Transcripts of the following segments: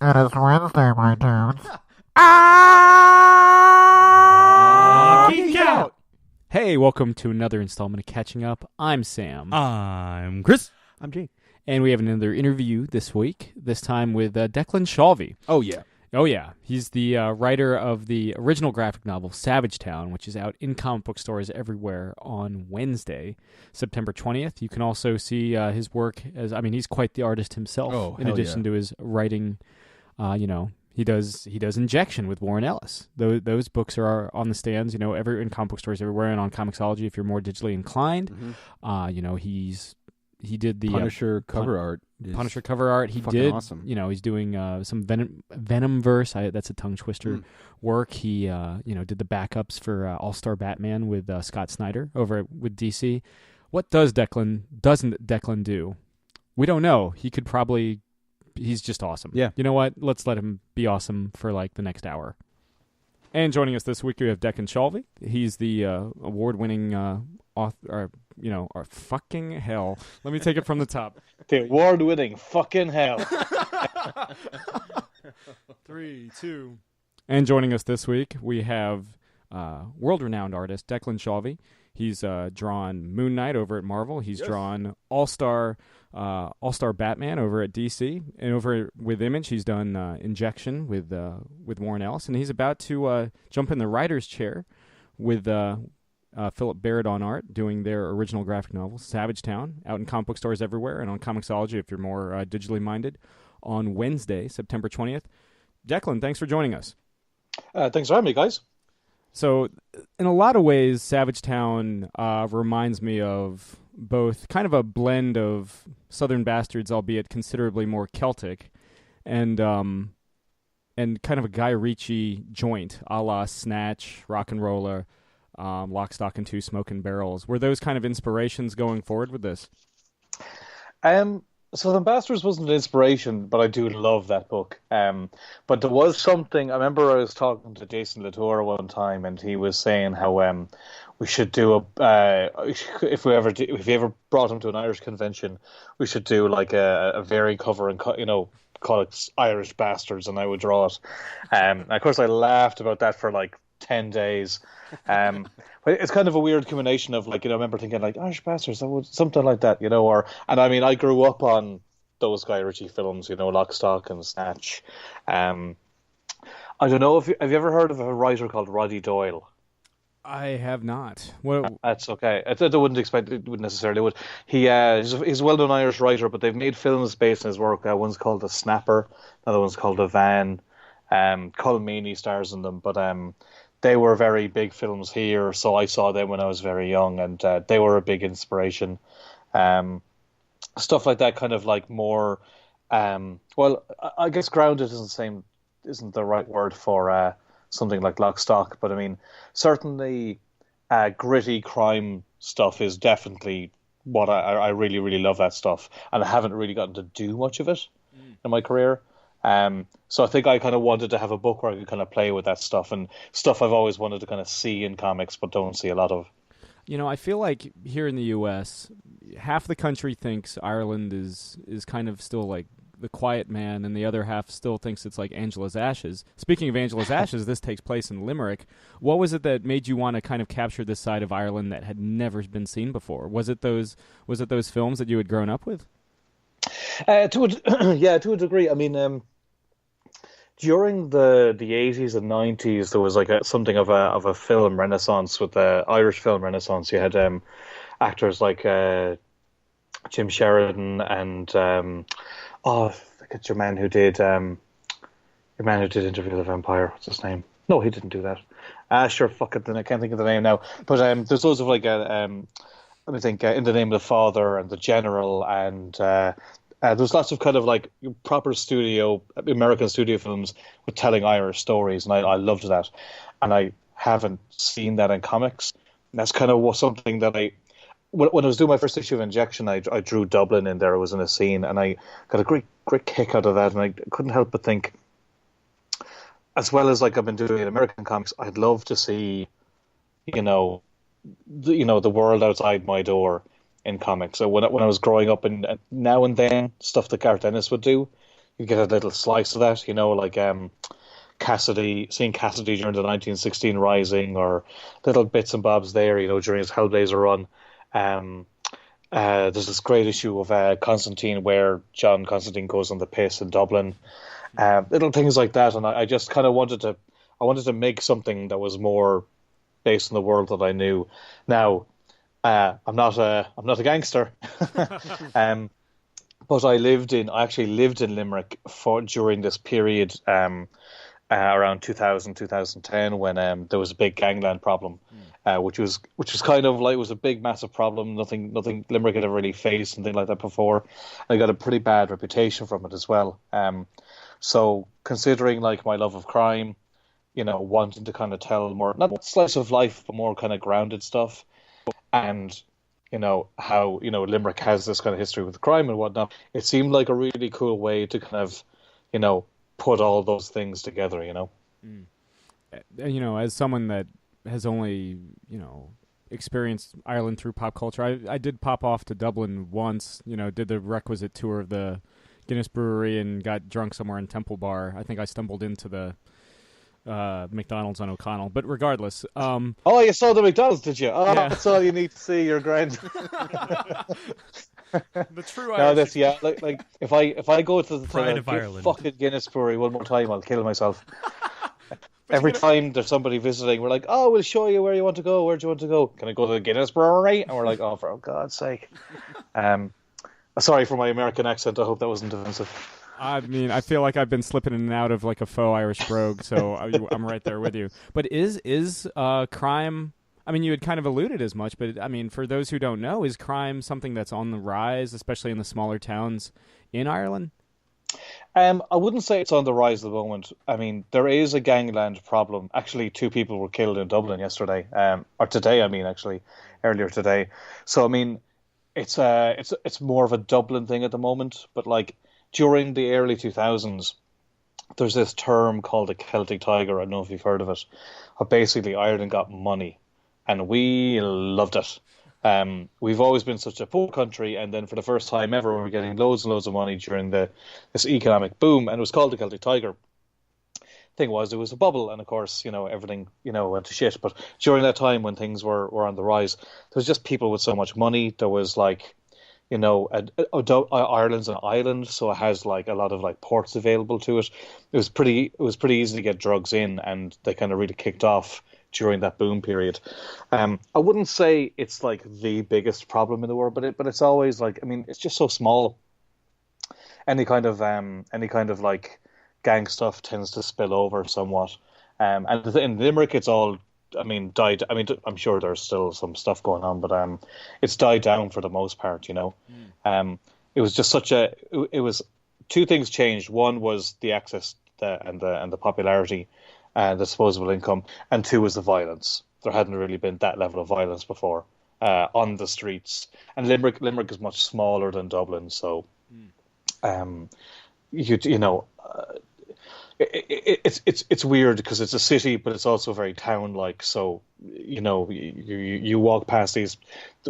It is Wednesday, my dudes. Geek out! Hey, welcome to another installment of Catching Up. I'm Sam. I'm Chris. I'm Jake. And we have another interview this week, this time with Declan Shalvey. Oh, yeah. Oh, yeah. He's the writer of the original graphic novel, Savage Town, which is out in comic book stores everywhere on Wednesday, September 20th. You can also see his work he's quite the artist himself. Oh, in hell addition yeah. to his writing, he does Injection with Warren Ellis. Those books are on the stands, in comic book stores everywhere, and on Comixology if you're more digitally inclined. Mm-hmm. He did the Punisher cover art. Punisher cover art. He fucking did. awesome. He's doing some Venomverse. That's a tongue twister work. He did the backups for All Star Batman with Scott Snyder with DC. What doesn't Declan do? We don't know. He could probably. He's just awesome. Yeah. You know what? Let's let him be awesome for like the next hour. And joining us this week, we have Declan Shalvey. He's the award-winning author. Fucking hell. Let me take it from the top. The award-winning fucking hell. 3, 2. And joining us this week, we have world-renowned artist Declan Shalvey. He's drawn Moon Knight over at Marvel. He's drawn All-Star Batman over at DC, and over with Image, he's done Injection with Warren Ellis, and he's about to jump in the writer's chair with Philip Barrett on art, doing their original graphic novel, Savage Town, out in comic book stores everywhere, and on Comixology if you're more digitally minded, on Wednesday, September 20th. Declan, thanks for joining us. Thanks for having me, guys. So, in a lot of ways, Savage Town reminds me of both kind of a blend of Southern Bastards, albeit considerably more Celtic, and kind of a Guy Ritchie joint, a la Snatch, Rock and Roller, Lock, Stock, and Two Smoking Barrels. Were those kind of inspirations going forward with this? So the Bastards wasn't an inspiration, but I do love that book. But there was something. I remember I was talking to Jason Latour one time, and he was saying how we should do if we ever brought him to an Irish convention, we should do like a variant cover and call it Irish Bastards, and I would draw it. And of course, I laughed about that for like 10 days. But it's kind of a weird combination of I remember thinking like Irish Bastards, something like that, and I mean I grew up on those Guy Ritchie films, Lock, Stock and Snatch. I don't know have you ever heard of a writer called Roddy Doyle? I have not. Well, that's okay. I wouldn't expect it would necessarily would. He's a well-known Irish writer, but they've made films based on his work. One's called The Snapper, another one's called The Van. Colm Meaney stars in them, but they were very big films here, so I saw them when I was very young, and they were a big inspiration. Stuff like that, kind of like more. I guess grounded isn't the right word for something like Lock, Stock, but I mean certainly gritty crime stuff is definitely what I really really love that stuff, and I haven't really gotten to do much of it in my career. So I think I kind of wanted to have a book where I could kind of play with that stuff and stuff I've always wanted to kind of see in comics but don't see a lot of. I feel like here in the U.S., half the country thinks Ireland is kind of still like the quiet man, and the other half still thinks it's like Angela's Ashes. Speaking of Angela's Ashes, this takes place in Limerick. What was it that made you want to kind of capture this side of Ireland that had never been seen before? Was it those films that you had grown up with? To a degree. I mean, during the 80s and 90s, there was like something of a film renaissance with the Irish film renaissance. You had actors like Jim Sheridan and it's your man who did Interview with the Vampire. What's his name? No, he didn't do that. Sure, fuck it. Then I can't think of the name now. But there's loads of like let me think. In the Name of the Father and The General, and there's lots of kind of like proper American studio films with telling Irish stories, and I loved that. And I haven't seen that in comics. And that's kind of something that when I was doing my first issue of Injection, I drew Dublin in there. I was in a scene, and I got a great kick out of that. And I couldn't help but think, as well as like I've been doing in American comics, I'd love to see, the world outside my door in comics. So when I was growing up, and now and then stuff that Garth Ennis would do, you get a little slice of that, like seeing Cassidy during the 1916 Rising, or little bits and bobs there, during his Hellblazer run. Um, there's this great issue of Constantine where John Constantine goes on the piss in Dublin. Little things like that, and I just kind of I wanted to make something that was more based on the world that I knew. Now, I'm not a gangster, but I actually lived in Limerick during this period, around 2000, 2010, when there was a big gangland problem, which was kind of like, it was a big, massive problem. Nothing Limerick had ever really faced anything like that before. And I got a pretty bad reputation from it as well. So considering like my love of crime, wanting to kind of tell more, not slice of life, but more kind of grounded stuff, and how Limerick has this kind of history with crime and whatnot, it seemed like a really cool way to kind of put all those things together. As someone that has only experienced Ireland through pop culture, I did pop off to Dublin once, did the requisite tour of the Guinness Brewery and got drunk somewhere in Temple Bar. I think I stumbled into the McDonald's on O'Connell, but regardless. Oh, you saw the McDonald's, did you? Oh, yeah. That's all you need to see. You're grand. The true Irish. No, that's like if I go to the fucking Guinness Brewery one more time, I'll kill myself. Every time there's somebody visiting, we're like, "Oh, we'll show you where you want to go. Where do you want to go? Can I go to the Guinness Brewery?" And we're like, "Oh, for God's sake." Sorry for my American accent. I hope that wasn't offensive. I mean, I feel like I've been slipping in and out of like a faux Irish brogue, so I'm right there with you. But is crime? I mean, you had kind of alluded as much, but I mean, for those who don't know, is crime something that's on the rise, especially in the smaller towns in Ireland? I wouldn't say it's on the rise at the moment. I mean, there is a gangland problem. Actually, 2 people were killed in Dublin yesterday, or today. I mean, actually, earlier today. So I mean, it's more of a Dublin thing at the moment. But like during the early 2000s, there's this term called the Celtic Tiger. I don't know if you've heard of it. Basically, Ireland got money, and we loved it. We've always been such a poor country, and then for the first time ever, we were getting loads and loads of money during this economic boom, and it was called the Celtic Tiger. Thing was, it was a bubble, and of course, everything, went to shit. But during that time when things were on the rise, there was just people with so much money. There was like, Ireland's an island, so it has like a lot of like ports available to it. It was pretty easy to get drugs in, and they kind of really kicked off during that boom period. I wouldn't say it's like the biggest problem in the world, but it's always like, I mean, it's just so small. Any kind of like gang stuff tends to spill over somewhat. And in Limerick, it's all, I mean, died. I mean, I'm sure there's still some stuff going on, but it's died down for the most part. It was just it was 2 things changed. One was the access and the popularity and the disposable income, and 2 was the violence. There hadn't really been that level of violence before on the streets. And Limerick is much smaller than Dublin, so it's weird because it's a city, but it's also very town-like. So you walk past these,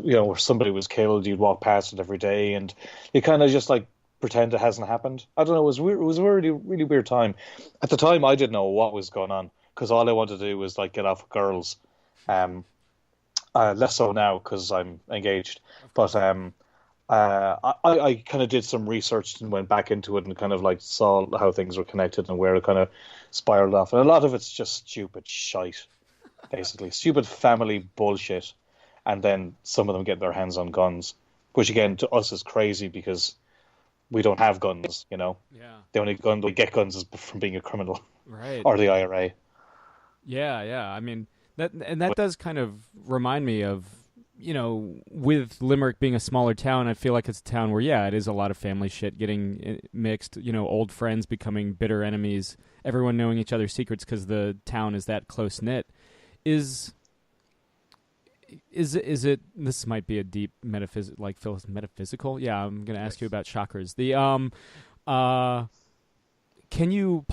where somebody was killed, you'd walk past it every day, and you kind of just like pretend it hasn't happened. I don't know. It was weird. It was a really, really weird time. At the time, I didn't know what was going on because all I wanted to do was like get off with girls. Less so now because I'm engaged. But I kind of did some research and went back into it and kind of like saw how things were connected and where it kind of spiraled off. And a lot of it's just stupid shite, basically. Stupid family bullshit. And then some of them get their hands on guns, which again to us is crazy because we don't have guns, Yeah. The only gun we get guns is from being a criminal. Right. Or the IRA. Yeah. I mean, that does kind of remind me of, with Limerick being a smaller town, I feel like it's a town where, it is a lot of family shit getting mixed, old friends becoming bitter enemies, everyone knowing each other's secrets because the town is that close-knit. Is it, this might be a deep metaphysical? Yeah, I'm going to ask you about chakras. Can you,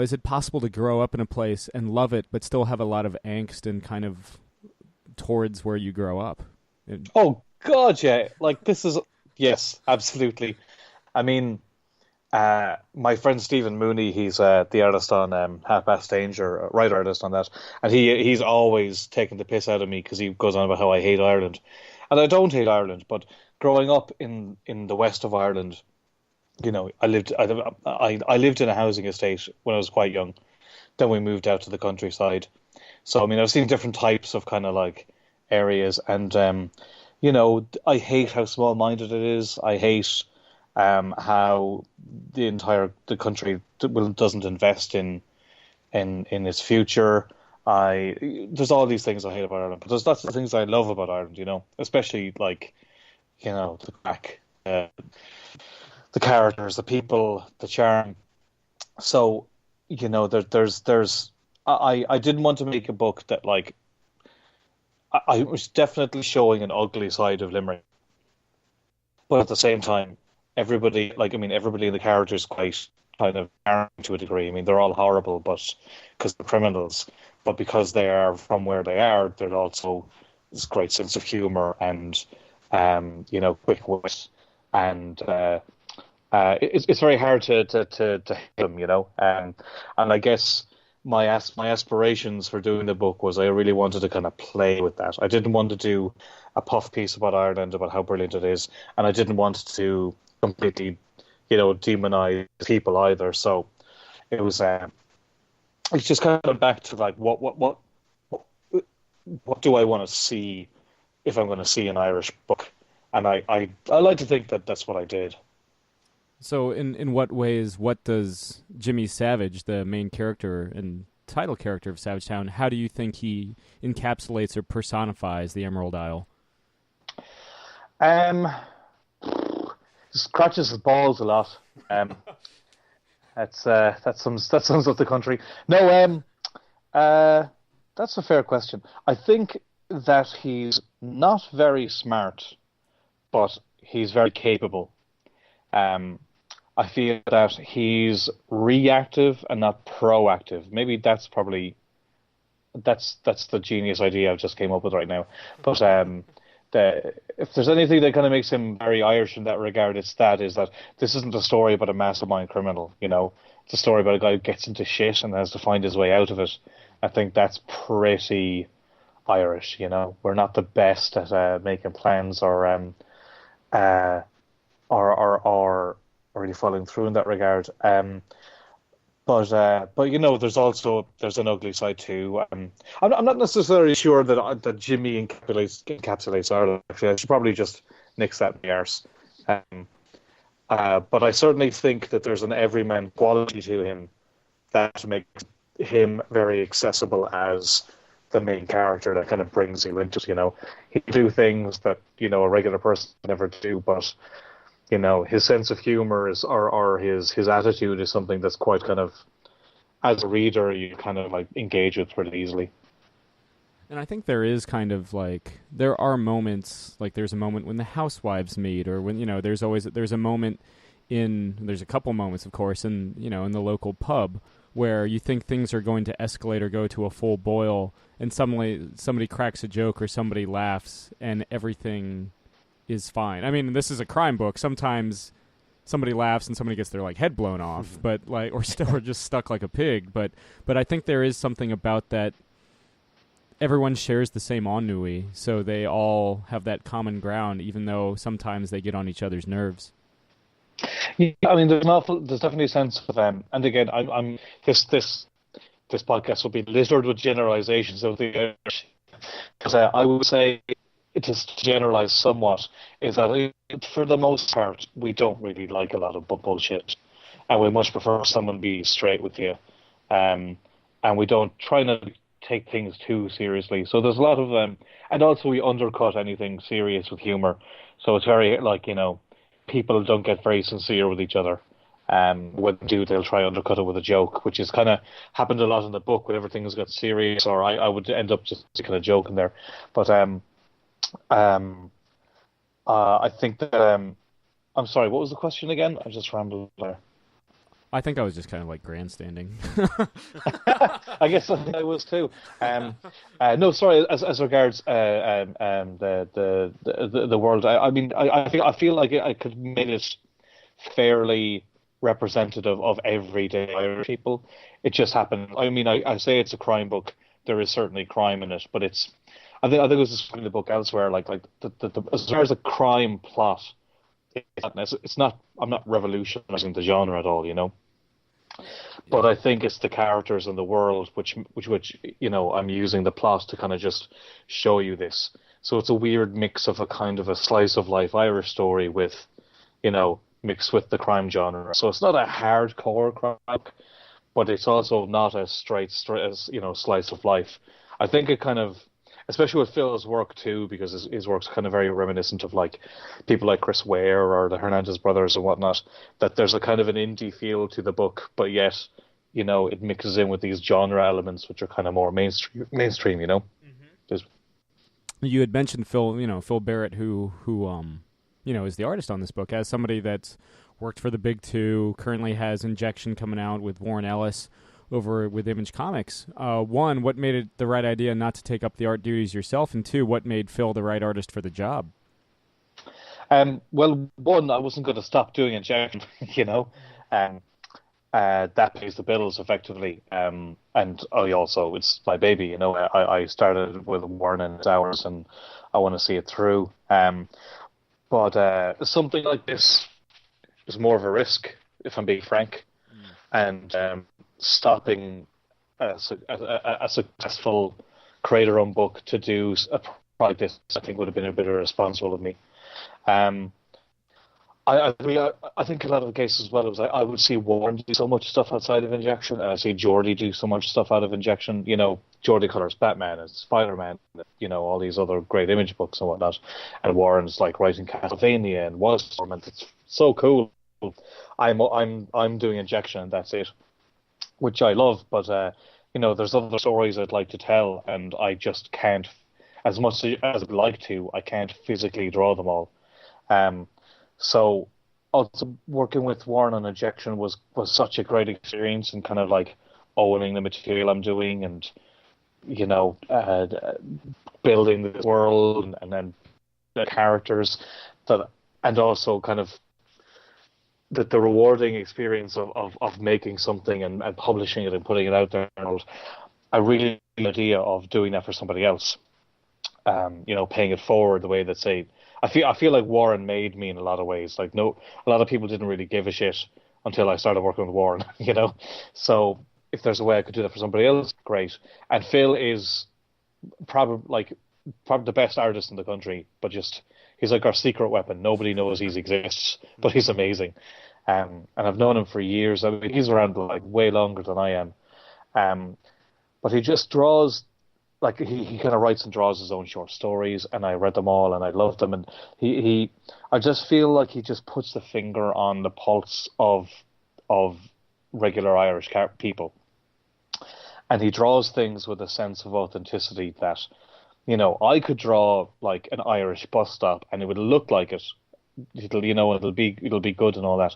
is it possible to grow up in a place and love it, but still have a lot of angst and kind of towards where you grow up? Oh, God, yeah. Like, this is, yes, absolutely. I mean, my friend Stephen Mooney, he's the artist on Half Past Danger, writer artist on that, and he's always taking the piss out of me because he goes on about how I hate Ireland, and I don't hate Ireland, but growing up in the west of Ireland, I lived in a housing estate when I was quite young. Then we moved out to the countryside, so I mean I've seen different types of kind of like areas, and I hate how small-minded it is. I hate how the country doesn't invest in its future. There's all these things I hate about Ireland, but there's lots of things I love about Ireland. Especially like the crack, the characters, the people, the charm. So there's I didn't want to make a book that like I was definitely showing an ugly side of Limerick, but at the same time, everybody in the character is quite kind of arrogant to a degree. I mean, they're all horrible, but because they're criminals, but because they are from where they are, there's also this great sense of humor and quick wit, and it's very hard to hate them, and I guess my aspirations for doing the book was I really wanted to kind of play with that. I didn't want to do a puff piece about Ireland, about how brilliant it is, and I didn't want to completely, demonize people either. So it was, it's just kind of back to like what do I want to see if I'm going to see an Irish book, and I like to think that that's what I did. So in what ways, what does Jimmy Savage, the main character and title character of Savage Town, how do you think he encapsulates or personifies the Emerald Isle? Scratches his balls a lot. That sums up the country. No, that's a fair question. I think that he's not very smart, but he's very capable. I feel that he's reactive and not proactive. Maybe that's the genius idea I've just came up with right now. But if there's anything that kind of makes him very Irish in that regard, is that this isn't a story about a mastermind criminal. It's a story about a guy who gets into shit and has to find his way out of it. I think that's pretty Irish. We're not the best at making plans or really following through in that regard. But there's an ugly side too. I'm not necessarily sure that Jimmy encapsulates Ireland. Actually, I should probably just nix that in the arse. But I certainly think that there's an everyman quality to him that makes him very accessible as the main character that kind of brings you into it. He do things that a regular person would never do, but his sense of humor or his attitude is something that's quite kind of, as a reader, you kind of like engage with pretty easily. And I think there is kind of like, there are moments, like there's a moment when the housewives meet, or when, there's a moment there's a couple moments, of course, in the local pub where you think things are going to escalate or go to a full boil, and suddenly somebody cracks a joke or somebody laughs and everything is fine. I mean, this is a crime book. Sometimes somebody laughs and somebody gets their head blown off, but or just stuck like a pig. But I think there is something about that. Everyone shares the same ennui, so they all have that common ground, even though sometimes they get on each other's nerves. Yeah, I mean, there's definitely a sense of them. And again, I'm this podcast will be littered with generalizations of the Irish, because I would say, just to generalize somewhat, is that for the most part we don't really like a lot of bullshit, and we much prefer someone be straight with you, and we don't try not to take things too seriously. So there's a lot of and also we undercut anything serious with humor. So it's very people don't get very sincere with each other. When they do, they'll try to undercut it with a joke, which is kind of happened a lot in the book when everything has got serious, or I would end up just kind of joking there. But I think that I'm sorry, what was the question again? I just rambled there. I think I was just kind of like grandstanding. I guess I was too. No, sorry. As regards the world, I mean, I feel like I could make it fairly representative of everyday Irish people. It just happened. I mean, I say it's a crime book. There is certainly crime in it, but it's. I think it was describing the book elsewhere. Like as far as a crime plot, it's not. I'm not revolutionizing the genre at all, you know. But I think it's the characters and the world which I'm using the plot to kind of just show you this. So it's a weird mix of a kind of a slice of life Irish story with, mixed with the crime genre. So it's not a hardcore crime book, but it's also not as straight as slice of life. I think it kind of, especially with Phil's work too, because his work's kind of very reminiscent of like people like Chris Ware or the Hernandez brothers and whatnot. That there's a kind of an indie feel to the book, but yet it mixes in with these genre elements which are kind of more mainstream. There's You had mentioned Phil Barrett, who is the artist on this book, as somebody that's worked for the Big Two, currently has Injection coming out with Warren Ellis over with Image Comics. One, what made it the right idea not to take up the art duties yourself, and two, what made Phil the right artist for the job? Well, one, I wasn't going to stop doing Injection, that pays the bills effectively. And I also, it's my baby, I started with Warren and his hours, and I want to see it through. But something like this is more of a risk, if I'm being frank. And stopping a successful creator-owned book to do a project like this, I think would have been a bit irresponsible of me. I think a lot of the cases as well was I would see Warren do so much stuff outside of Injection, and I see Geordie do so much stuff out of Injection. Geordie colors Batman and Spider-Man, all these other great Image books and whatnot. And Warren's like writing Castlevania and Wildstorm, and it's so cool. I'm doing Injection, and that's it, which I love. But there's other stories I'd like to tell, and I just can't, as much as I'd like to, I can't physically draw them all. So also working with Warren on Injection was such a great experience, and kind of like owning the material I'm doing, and building the world and then the characters and also kind of the rewarding experience of making something and publishing it and putting it out there. And I really like the idea of doing that for somebody else, paying it forward the way that, say, I feel like Warren made me in a lot of ways. Like, no, a lot of people didn't really give a shit until I started working with Warren, So if there's a way I could do that for somebody else, great. And Phil is probably the best artist in the country, but he's like our secret weapon. Nobody knows he exists, but he's amazing. And I've known him for years. I mean, he's around like way longer than I am. But he just draws, like he kind of writes and draws his own short stories, and I read them all and I loved them. And I just feel like he just puts the finger on the pulse of regular Irish people. And he draws things with a sense of authenticity that, I could draw like an Irish bus stop and it would look like it. It'll be good and all that.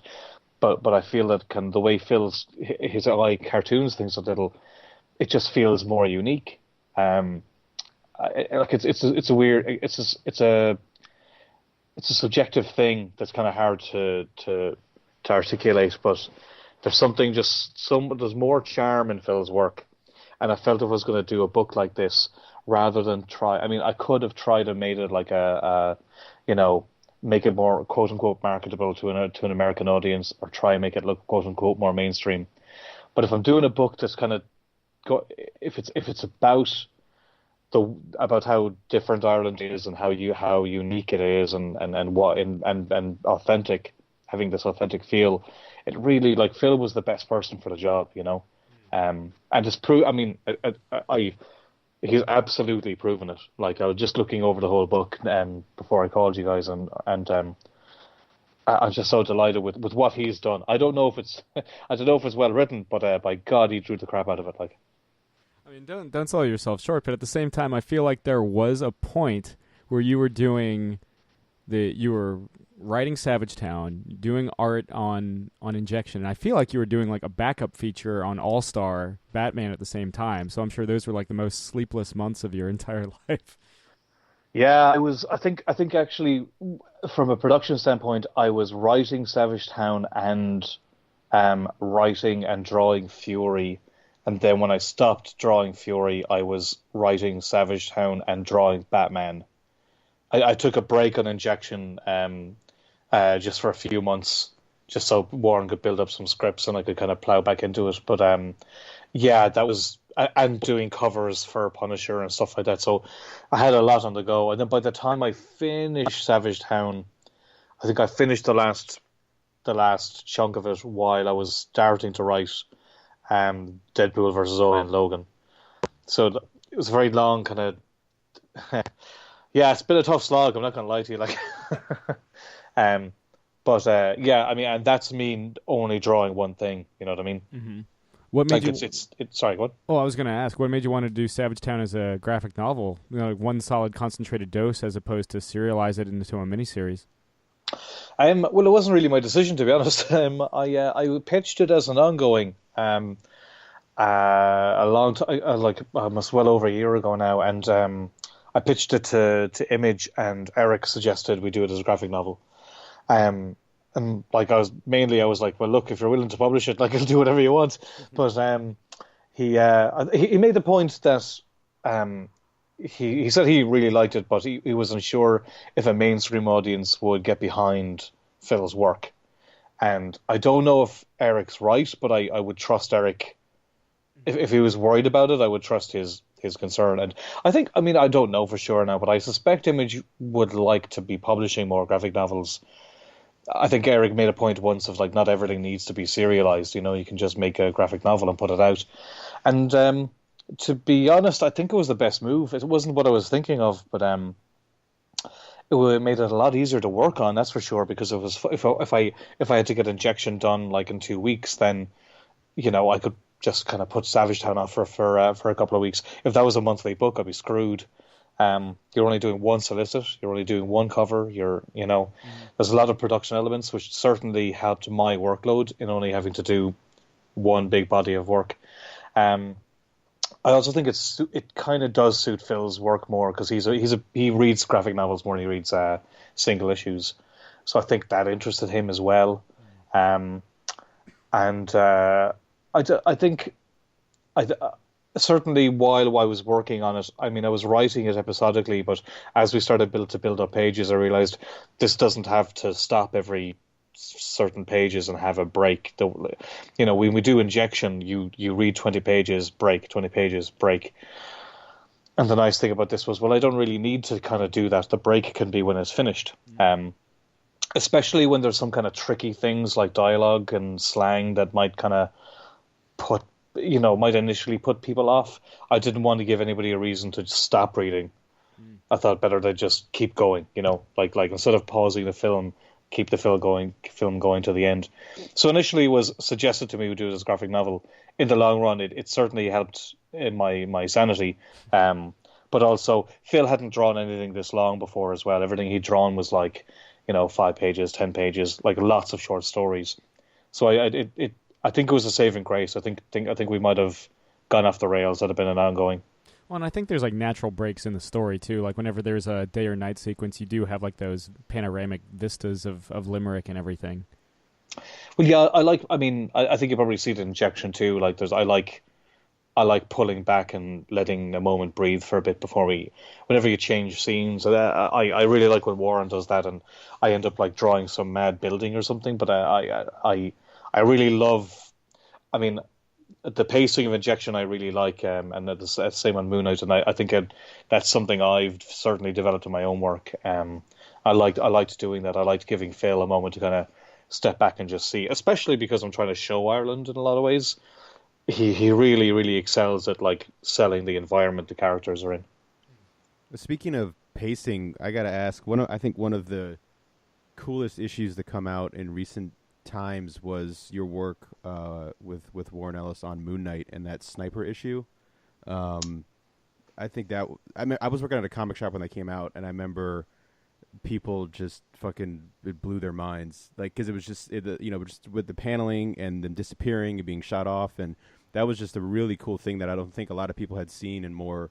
But I feel that the way Phil's his eye cartoons things a little, it just feels more unique. It's a subjective thing that's kind of hard to articulate, but there's more charm in Phil's work. And I felt if I was going to do a book like this, rather than I could have tried and made it like make it more quote unquote marketable to an American audience, or try and make it look quote unquote more mainstream. But if I'm doing a book that's kind of if it's about how different Ireland is and how unique it is and authentic, having this authentic feel, it really, like, Phil was the best person for the job, and just he's absolutely proven it. Like, I was just looking over the whole book before I called you guys, and I'm just so delighted with what he's done. I don't know if it's well written, but by God, he drew the crap out of it. Like, I mean, don't sell yourself short, but at the same time, I feel like there was a point where you were writing Savage Town, doing art on Injection, and I feel like you were doing like a backup feature on All-Star Batman at the same time. So I'm sure those were like the most sleepless months of your entire life. yeah, it was. I think actually, from a production standpoint, I was writing Savage Town and writing and drawing Fury, and then when I stopped drawing Fury, I was writing Savage Town and drawing Batman. I took a break on Injection just for a few months, just so Warren could build up some scripts and I could kind of plow back into it. But yeah, that was and doing covers for Punisher and stuff like that. So I had a lot on the go. And then by the time I finished Savage Town, I think I finished the last chunk of it while I was starting to write Deadpool versus Owen Logan. So it was a very long kind of yeah, it's been a tough slog. I'm not gonna lie to you, like, but yeah, I mean, and that's me only drawing one thing. You know what I mean? Mm-hmm. What made like you? It's sorry, what? Oh, I was going to ask, what made you want to do Savage Town as a graphic novel? You know, like one solid concentrated dose, as opposed to serialize it into a miniseries. Well, it wasn't really my decision, to be honest. I pitched it as an ongoing a long time, like almost well over a year ago now, and I pitched it to Image, and Eric suggested we do it as a graphic novel. And like I was like, well, look, if you're willing to publish it, like, I'll do whatever you want. But he made the point that he said he really liked it, but he wasn't sure if a mainstream audience would get behind Phil's work. And I don't know if Eric's right, but I would trust Eric. If he was worried about it, I would trust his concern. And I think, I mean, I don't know for sure now, but I suspect Image would like to be publishing more graphic novels. I think Eric made a point once of, like, not everything needs to be serialized. You know, you can just make a graphic novel and put it out. And to be honest, I think it was the best move. It wasn't what I was thinking of, but it made it a lot easier to work on. That's for sure. Because it was if I had to get Injection done like in 2 weeks, then, you know, I could just kind of put Savage Town off for a couple of weeks. If that was a monthly book, I'd be screwed. You're only doing one solicit, you're only doing one cover, there's a lot of production elements, which certainly helped my workload in only having to do one big body of work. I also think it kind of does suit Phil's work more, because he reads graphic novels more than he reads single issues, so I think that interested him as well. I think certainly while I was working on it, I mean, I was writing it episodically, but as we started to build up pages, I realized this doesn't have to stop every certain pages and have a break. You know, when we do Injection, you read 20 pages, break, 20 pages, break. And the nice thing about this was, well, I don't really need to kind of do that. The break can be when it's finished. Especially when there's some kind of tricky things like dialogue and slang that might kind of might initially put people off. I didn't want to give anybody a reason to stop reading. I thought better to just keep going, you know, like instead of pausing the film, keep the film going to the end. So initially it was suggested to me to do it as a graphic novel. In the long run, it certainly helped in my sanity. But also, Phil hadn't drawn anything this long before as well. Everything he'd drawn was like, 5 pages, 10 pages, like lots of short stories. So I think it was a saving grace. I think we might have gone off the rails had it been an ongoing. Well, and I think there's like natural breaks in the story too. Like whenever there's a day or night sequence, you do have like those panoramic vistas of Limerick and everything. Well, yeah, I think you probably see it in Injection too. Like I like pulling back and letting a moment breathe for a bit whenever you change scenes. I really like when Warren does that, and I end up like drawing some mad building or something. But I really love, I mean, the pacing of Injection I really like, and the same on Moon Knight, and I think that's something I've certainly developed in my own work. I liked doing that. I liked giving Phil a moment to kind of step back and just see, especially because I'm trying to show Ireland in a lot of ways. He really, really excels at like selling the environment the characters are in. Speaking of pacing, I got to ask, I think one of the coolest issues that come out in recent times was your work with Warren Ellis on Moon Knight and that sniper issue. I think I was working at a comic shop when they came out, and I remember people just it blew their minds, like, because it was just just with the paneling and them disappearing and being shot off, and that was just a really cool thing that I don't think a lot of people had seen in more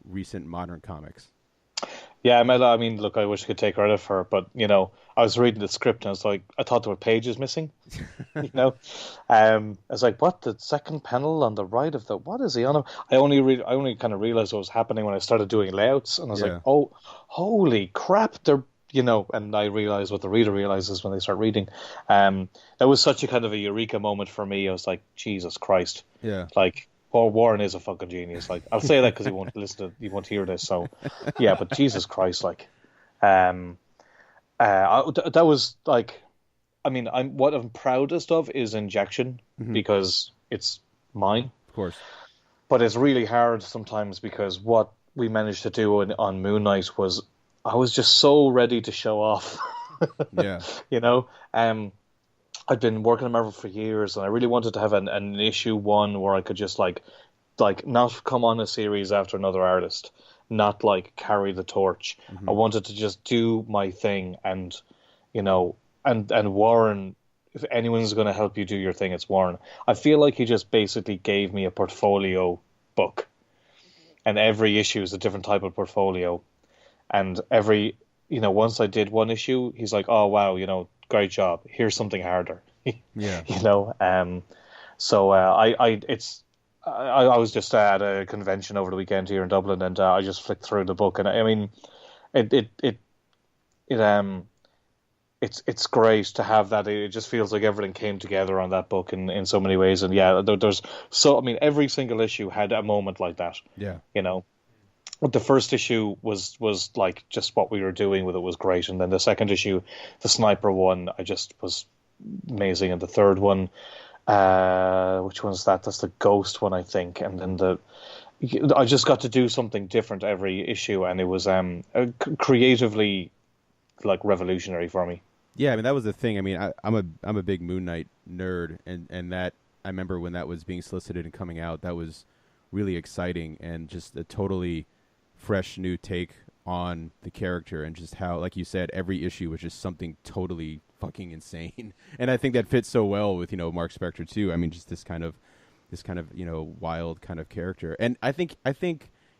recent modern comics. Yeah, I mean, look, I wish I could take credit for it, but I was reading the script and I was like, I thought there were pages missing. you know, I was like, what? The second panel on the right of the what is he on? I only kind of realized what was happening when I started doing layouts, and I was like, Yeah. oh, holy crap! And I realized what the reader realizes when they start reading. That was such a kind of a eureka moment for me. I was like, Jesus Christ, Yeah. like. Paul Warren is a fucking genius. Like I'll say that because he won't hear this. So, yeah, but Jesus Christ, like, that was like, I mean, what I'm proudest of is Injection because it's mine. Of course. But it's really hard sometimes because what we managed to do on Moon Knight was I was just so ready to show off. Yeah. I'd been working on Marvel for years, and I really wanted to have an issue one where I could just like not come on a series after another artist, not like carry the torch. I wanted to just do my thing, and and Warren. If anyone's going to help you do your thing, it's Warren. I feel like he just basically gave me a portfolio book, and every issue is a different type of portfolio, and once I did one issue, he's like, "Oh wow, great job. Here's something harder." Yeah. So I was just at a convention over the weekend here in Dublin, and I just flicked through the book, and I mean, it's great to have that. It just feels like everything came together on that book in so many ways, and yeah, I mean, every single issue had a moment like that. Yeah. But the first issue was like just what we were doing with it was great, and then the second issue, the sniper one, I just was amazing, and the third one, which one's that? That's the ghost one, I think, and then I just got to do something different every issue, and it was creatively like revolutionary for me. Yeah, I mean that was the thing. I mean, I'm a big Moon Knight nerd, and that I remember when that was being solicited and coming out, that was really exciting and just a totally fresh new take on the character, and just how, like you said, every issue was just something totally fucking insane. And I think that fits so well with Mark Spector too. I mean, just this kind of wild kind of character, and I think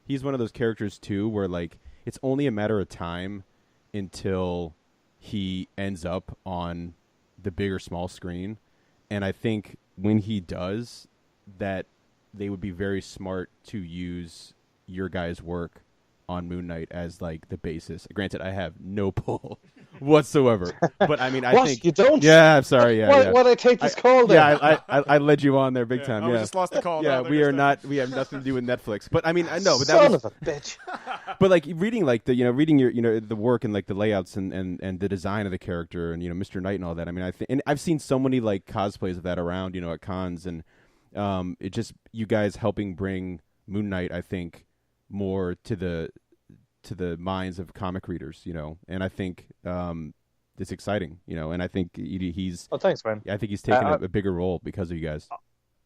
he's one of those characters too where like it's only a matter of time until he ends up on the big or small screen, and I think when he does that, they would be very smart to use your guys' work on Moon Knight as like the basis. Granted, I have no pull whatsoever, but I mean, I think you don't. Yeah, I'm sorry. Yeah, What I take this call then? Yeah, I led you on there big time. We Yeah, just lost the call. yeah, No, we are not. We have nothing to do with Netflix. But I mean, I know. But that Son was. of a bitch. But like reading like the reading your the work and like the layouts and the design of the character and Mr. Knight and all that. I mean, I think, and I've seen so many like cosplays of that around at cons, and it just, you guys helping bring Moon Knight, I think, more to the minds of comic readers, and I think it's exciting, and I think he's. Oh, thanks, man. I think he's taken a bigger role because of you guys.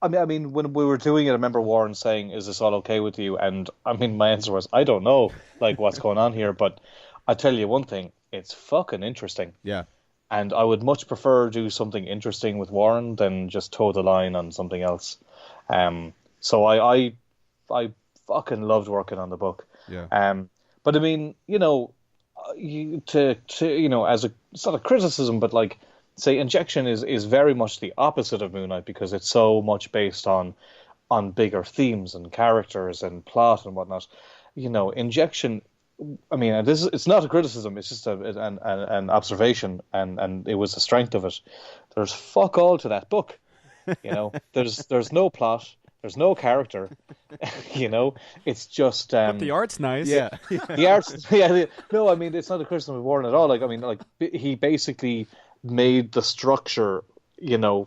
I mean, when we were doing it, I remember Warren saying, "Is this all okay with you?" And I mean, my answer was, "I don't know, like what's going on here, but I tell you one thing, it's fucking interesting." Yeah. And I would much prefer do something interesting with Warren than just toe the line on something else. So I fucking loved working on the book. Yeah. But I mean, as it's not a criticism, but like, say, Injection is very much the opposite of Moon Knight because it's so much based on bigger themes and characters and plot and whatnot. Injection. I mean, it's not a criticism. It's just an observation, and it was the strength of it. There's fuck all to that book. There's no plot. There's no character. It's just. But the art's nice. Yeah. The art's. Yeah. No, I mean, it's not a criticism of Warren at all. Like, I mean, like he basically made the structure.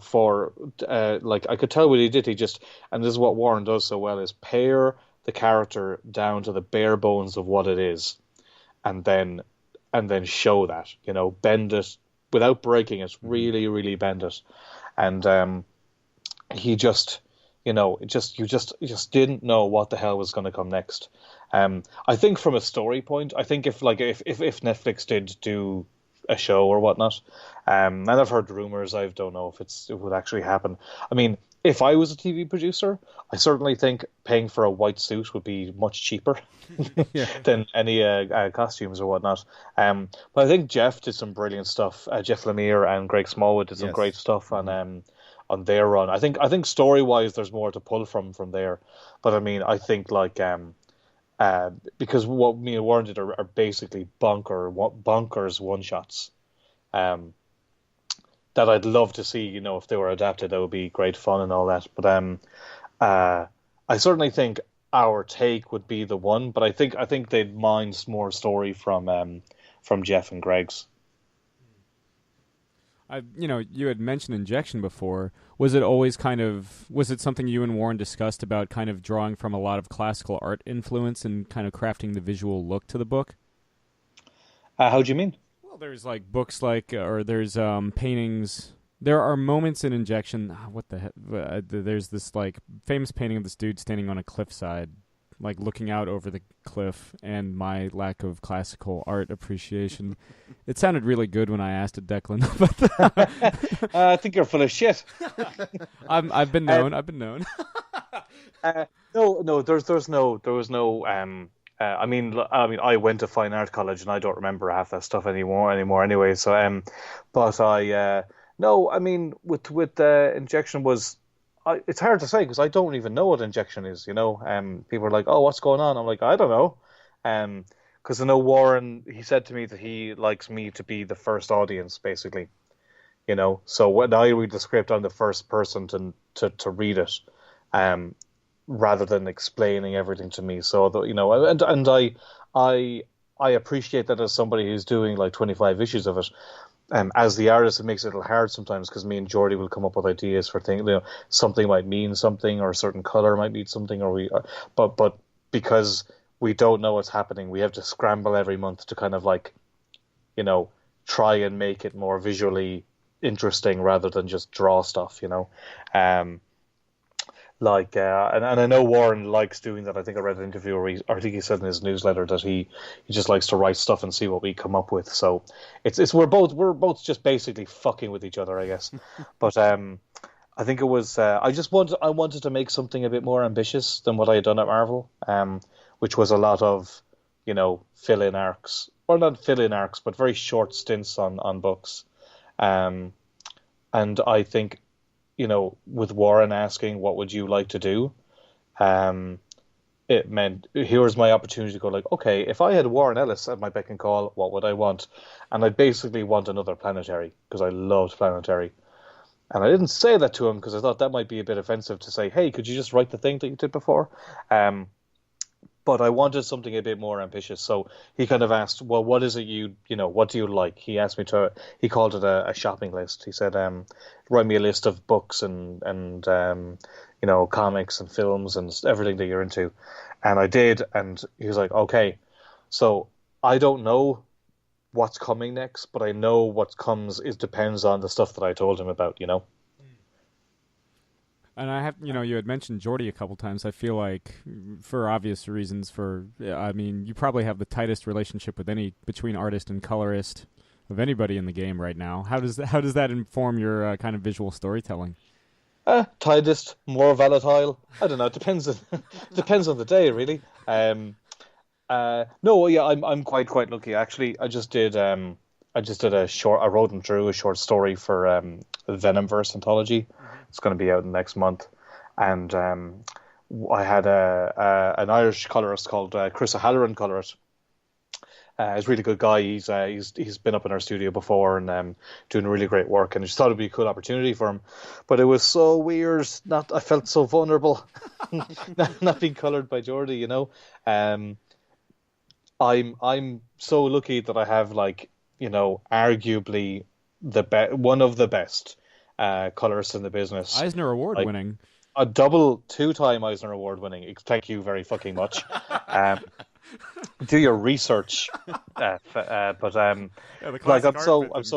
For like I could tell what he did. He just, and this is what Warren does so well, is pare the character down to the bare bones of what it is, and then show that, bend it without breaking it, really, really bend it, and he just, you just didn't know what the hell was going to come next. I think from a story point, I think if Netflix did do a show or whatnot, and I've heard rumors, I don't know if it would actually happen. I mean, if I was a TV producer, I certainly think paying for a white suit would be much cheaper than any costumes or whatnot. But I think Jeff did some brilliant stuff. Jeff Lemire and Greg Smallwood did some great stuff on their run. I think story wise, there's more to pull from there. But I mean, I think like because what me and Warren did are basically bonkers one shots. That I'd love to see, if they were adapted, that would be great fun and all that. But I certainly think our take would be the one, but I think they'd mind more story from Jeff and Greg's. You had mentioned injection before. Was it something you and Warren discussed about kind of drawing from a lot of classical art influence and kind of crafting the visual look to the book? How do you mean? Well, there's like books or there's paintings. There are moments in injection. What the heck? There's this like famous painting of this dude standing on a cliffside, like looking out over the cliff, and my lack of classical art appreciation. It sounded really good when I asked it, Declan. But I think you're full of shit. I've been known. No, there was no. I mean, I went to fine art college and I don't remember half that stuff anymore. Anyway, so but I no, I mean, with injection was. It's hard to say because I don't even know what injection is. People are like, "Oh, what's going on?" I'm like, "I don't know," because I know Warren. He said to me that he likes me to be the first audience, basically. So when I read the script, I'm the first person to read it, rather than explaining everything to me. So and I appreciate that as somebody who's doing like 25 issues of it. As the artist, it makes it a little hard sometimes because me and Jordy will come up with ideas for things. Something might mean something, or a certain color might mean something, but because we don't know what's happening, we have to scramble every month to kind of like, try and make it more visually interesting rather than just draw stuff. And I know Warren likes doing that. I think I read an interview where I think he said in his newsletter that he just likes to write stuff and see what we come up with. So it's we're both just basically fucking with each other, I guess. But I think it was I wanted to make something a bit more ambitious than what I had done at Marvel, which was a lot of fill-in arcs, or not fill-in arcs, but very short stints on books, and I think. With Warren asking, what would you like to do? It meant, here's my opportunity to go like, okay, if I had Warren Ellis at my beck and call, what would I want? And I basically want another Planetary, because I loved Planetary. And I didn't say that to him, because I thought that might be a bit offensive to say, hey, could you just write the thing that you did before? But I wanted something a bit more ambitious. So he kind of asked, well, what is it what do you like? He asked me he called it a shopping list. He said, write me a list of books and comics and films and everything that you're into. And I did. And he was like, okay, so I don't know what's coming next, but I know what comes depends on the stuff that I told him about, And I have, you had mentioned Jordy a couple times. I feel like, for obvious reasons, you probably have the tightest relationship between artist and colorist of anybody in the game right now. How does that inform your kind of visual storytelling? Tightest, more volatile. I don't know. It depends on the day, really. No, yeah, I'm quite lucky. Actually, I just did I wrote and drew a short story for Venomverse anthology. It's going to be out next month, and I had an Irish colorist called Chris O'Halloran color it. He's a really good guy. He's been up in our studio before and doing really great work. And I just thought it'd be a cool opportunity for him. But it was so weird. I felt so vulnerable, not being colored by Jordy. I'm so lucky that I have arguably one of the best colorists in the business. Eisner Award winning. A double 2-time Eisner Award winning. Thank you very fucking much. Do your research. I'm so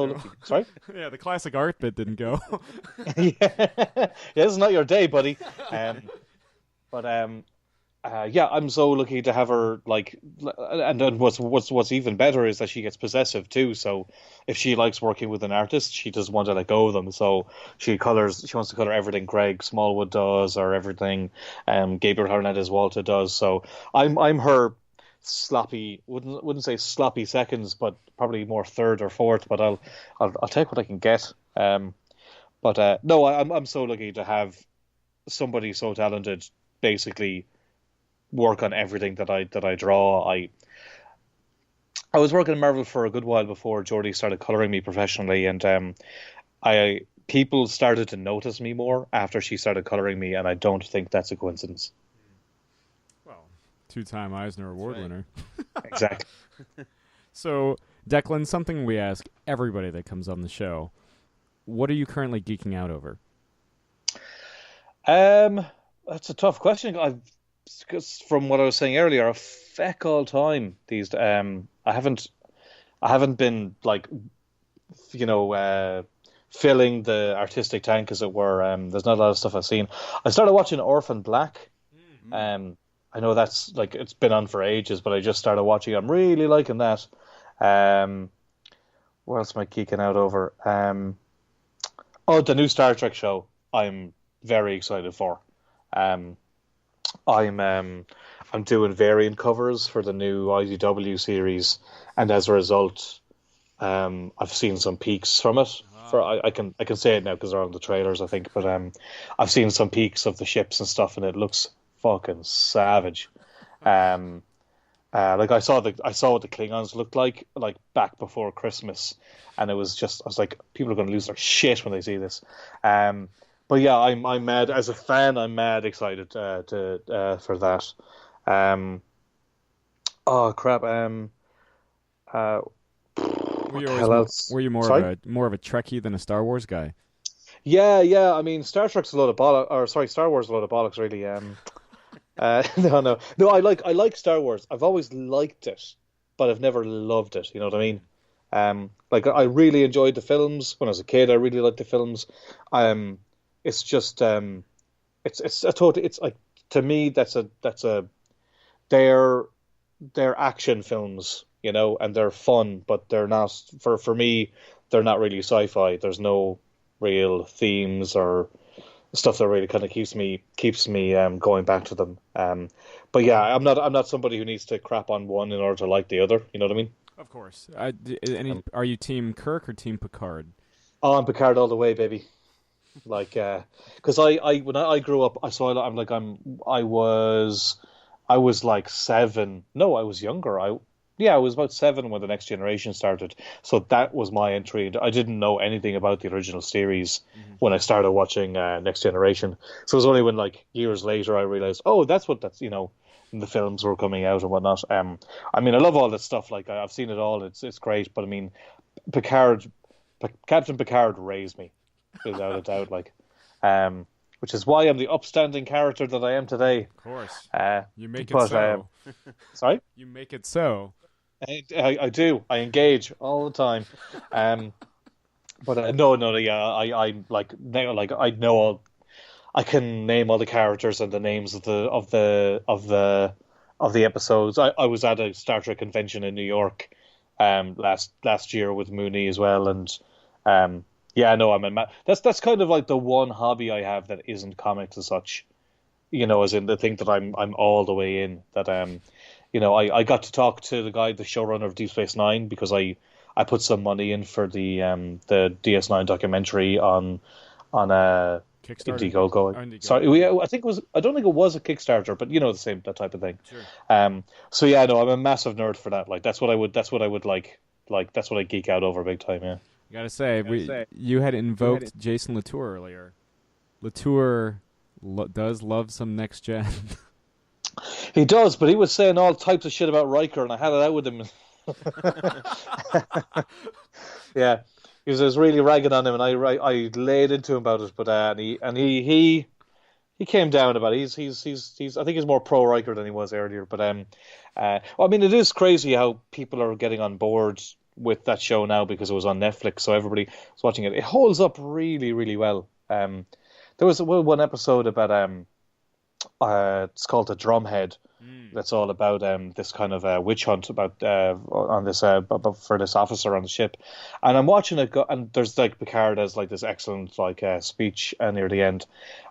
lucky. Sorry? Yeah, the classic art bit didn't go. Yeah, it's not your day, buddy. yeah, I'm so lucky to have her. Like, and then what's even better is that she gets possessive too. So if she likes working with an artist, she doesn't want to let go of them. So she colors. She wants to color everything Greg Smallwood does, or everything Gabriel Hernandez Walter does. So I'm her sloppy. Wouldn't say sloppy seconds, but probably more third or fourth. But I'll take what I can get. But no, I'm so lucky to have somebody so talented, basically work on everything that I draw. I was working in Marvel for a good while before Jordy started coloring me professionally, and I people started to notice me more after she started coloring me, and I don't think that's a coincidence. Well, two-time Eisner Award winner. Exactly. So, Declan, something we ask everybody that comes on the show: what are you currently geeking out over? That's a tough question. Because from what I was saying earlier, a feck all time these. I haven't been like, filling the artistic tank, as it were. There's not a lot of stuff I've seen. I started watching Orphan Black. I know that's like it's been on for ages, but I just started watching. I'm really liking that. What else am I geeking out over? Oh, the new Star Trek show. I'm very excited for. Um, I'm doing variant covers for the new IDW series, and as a result, I've seen some peaks from it. I can say it now because they're on the trailers, I think. But I've seen some peaks of the ships and stuff, and it looks fucking savage. Um, like I saw what the Klingons looked like back before Christmas, and it was just I was like, people are going to lose their shit when they see this. But yeah, I'm mad as a fan. I'm mad excited for that. Um, oh crap. Uh, Were what you the always hell else? were you Sorry? more of a Trekkie than a Star Wars guy? Yeah, yeah. I mean, Star Trek's a load of bollocks. Or sorry, Star Wars is a load of bollocks, really. No, no, no. I like Star Wars. I've always liked it, but I've never loved it. You know what I mean? Like I really enjoyed the films when I was a kid. I really liked the films. Um, it's just it's a total. It's like to me that's a they're they're action films, and they're fun, but they're not for me. They're not really sci-fi. There's no real themes or stuff that really kind of keeps me going back to them. But yeah, I'm not somebody who needs to crap on one in order to like the other. You know what I mean? Of course. Are you Team Kirk or Team Picard? Oh, I'm Picard all the way, baby. Like, because I when I grew up, I saw I'm like I was like 7. No, I was younger. I was about 7 when the Next Generation started. So that was my entry. I didn't know anything about the original series when I started watching Next Generation. So it was only when like years later I realized, oh, that's the films were coming out and whatnot. I mean, I love all that stuff. Like I've seen it all. It's great. But I mean, Picard, Captain Picard raised me without a doubt. Like, which is why I'm the upstanding character that I am today. Of course. You make it But so. sorry. You make it so. I do. I engage all the time. But no, yeah. I like now, like I know I can name all the characters and the names of the episodes. I was at a Star Trek convention in New York, last year with Mooney as well, and yeah, no, that's kind of like the one hobby I have that isn't comics as such. As in the thing that I'm all the way in. That I got to talk to the showrunner of Deep Space Nine, because I put some money in for the DS9 documentary on Kickstarter? Indiegogo. Indiegogo. Sorry, I don't think it was a Kickstarter, but that type of thing. Sure. So yeah, no, I'm a massive nerd for that. Like that's what I would like that's what I geek out over big time. Yeah. You gotta say, you had invoked Jason Latour earlier. Latour does love some next gen. He does, but he was saying all types of shit about Riker, and I had it out with him. Yeah, he was really ragging on him, and I laid into him about it. But he came down about it. He's I think he's more pro Riker than he was earlier. But well, I mean, it is crazy how people are getting on board with that show now because it was on Netflix, so everybody is watching it. It holds up really, really well. There was one episode about it's called The Drumhead. Mm. That's all about this kind of witch hunt about on this for this officer on the ship, and I'm watching it go, and there's like Picard has like this excellent like speech near the end.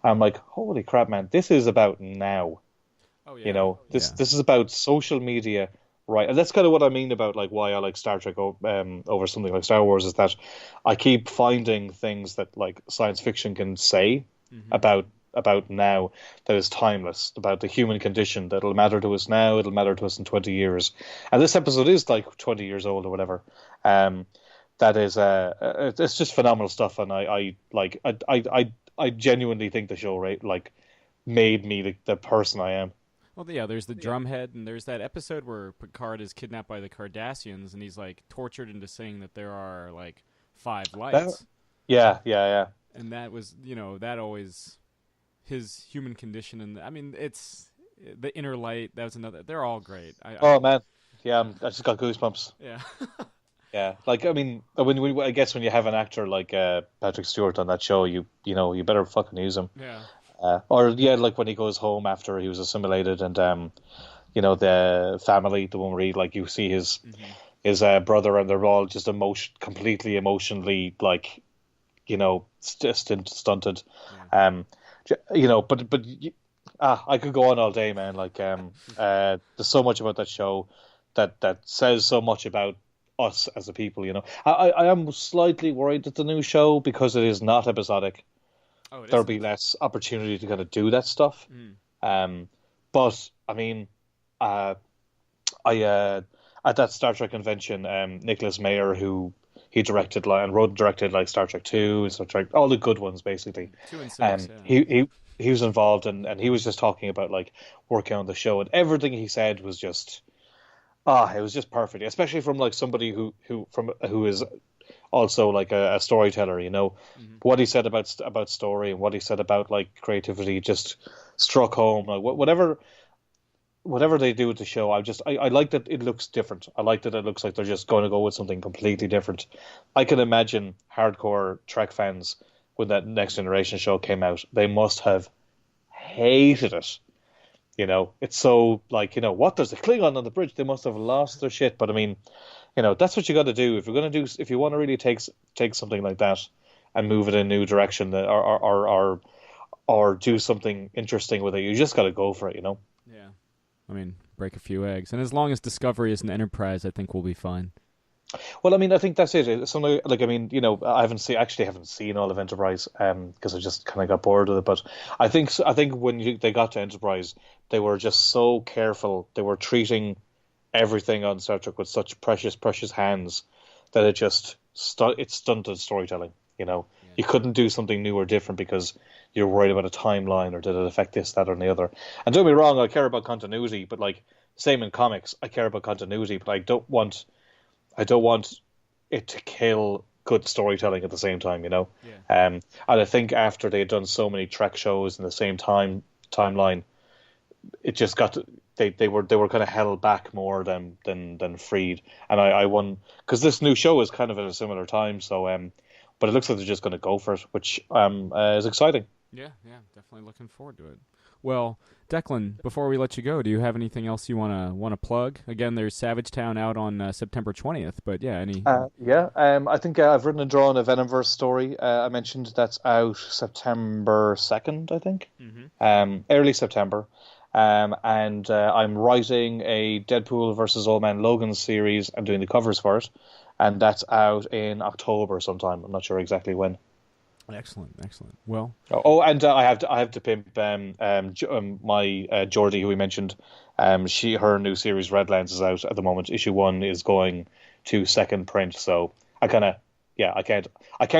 I'm like, holy crap, man, this is about now. Oh yeah. You know, Yeah. this is about social media, right? And that's kind of what I mean about like why I like Star Trek over something like Star Wars is that I keep finding things that like science fiction can say Hmm. about now that is timeless, about the human condition that'll matter to us now, it'll matter to us in 20 years. And this episode is like 20 years old or whatever. Um, that is it's just phenomenal stuff, and I genuinely think the show like made me the person I am. Well, yeah, there's the drumhead, and there's that episode where Picard is kidnapped by the Cardassians, and he's like tortured into saying that there are like 5 lights. Yeah. And that was, that always his human condition, and I mean, it's the inner light. That was another. They're all great. Oh man, yeah, I just got goosebumps. Yeah. Yeah, like I mean, I guess when you have an actor like Patrick Stewart on that show, you better fucking use him. Yeah. Or yeah, like when he goes home after he was assimilated, and the family, the one where he like you see his brother, and they're all just completely emotionally like, stunted. Yeah. I could go on all day, man. Like there's so much about that show that says so much about us as a people. I am slightly worried at the new show because it is not episodic. Oh, it There'll isn't. be less opportunity to kind of do that stuff. But I mean, at that Star Trek convention, Nicholas Mayer, who he directed and wrote and directed like Star Trek 2, Star Trek, all the good ones basically. 2 and 6. He was involved, and he was just talking about like working on the show, and everything he said was just it was just perfect, especially from like somebody who is also like a storyteller. What he said about story and what he said about like creativity just struck home. Like whatever they do with the show, I like that it looks different. I like that it looks like they're just going to go with something completely different. I can imagine hardcore Trek fans when that Next Generation show came out, they must have hated it. It's so like, what, there's a Klingon on the bridge, they must have lost their shit. But I mean, that's what you got to do if you want to really take something like that and move it in a new direction, or do something interesting with it. You just got to go for it. Yeah. I mean, break a few eggs, and as long as Discovery is an Enterprise, I think we'll be fine. Well, I mean, I think that's it. It's something like, I mean, I haven't seen all of Enterprise because I just kind of got bored with it. But I think when they got to Enterprise, they were just so careful. They were treating everything on Star Trek with such precious hands that it just it stunted storytelling. You couldn't do something new or different because you're worried about a timeline or did it affect this, that, or the other. And don't get me wrong, I care about continuity, but like same in comics, I care about continuity, but I don't want it to kill good storytelling at the same time. Yeah. And I think after they had done so many Trek shows in the same timeline, it just got they were kind of held back more than freed. And I won because this new show is kind of at a similar time. So but it looks like they're just going to go for it, which is exciting. Yeah, definitely looking forward to it. Well, Declan, before we let you go, do you have anything else you wanna plug? Again, there's Savage Town out on September 20th, but yeah, any? I think I've written and drawn a Venomverse story. I mentioned that's out September 2nd, I think. Early September. And I'm writing a Deadpool versus Old Man Logan series. I'm doing the covers for it, and that's out in October sometime. I'm not sure exactly when. Excellent. Well, and I have to pimp my Geordie, who we mentioned. Her new series Redlands is out at the moment. Issue 1 is going to second print, so I can't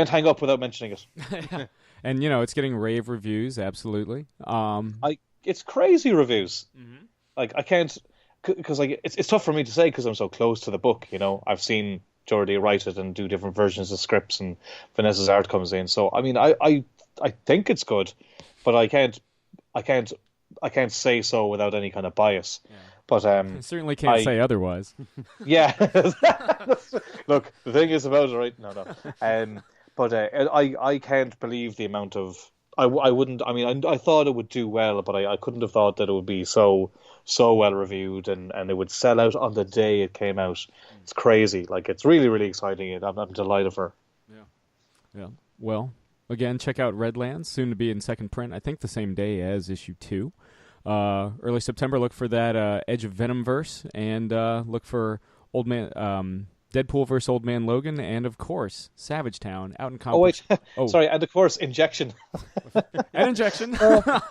hang up without mentioning it. and it's getting rave reviews, absolutely. It's crazy reviews. Like I can't, because like it's tough for me to say because I'm so close to the book. I've seen Geordie write it and do different versions of scripts, and Vanessa's art comes in. So I mean, I think it's good, but I can't say so without any kind of bias. Yeah. But I certainly can't say otherwise. Yeah. Look, the thing is about it, right? No. But I can't believe the amount of I wouldn't. I mean, I thought it would do well, but I couldn't have thought that it would be so well reviewed and it would sell out on the day it came out. It's crazy. Like it's really really exciting. And I'm delighted for her. Yeah. Well, again, check out Redlands, soon to be in second print. I think the same day as issue 2. Early September. Look for that Edge of Venom verse, and look for Old Man. Deadpool vs. Old Man Logan, and of course, Savage Town out in comic. Oh wait, sorry, and of course, Injection. And Injection.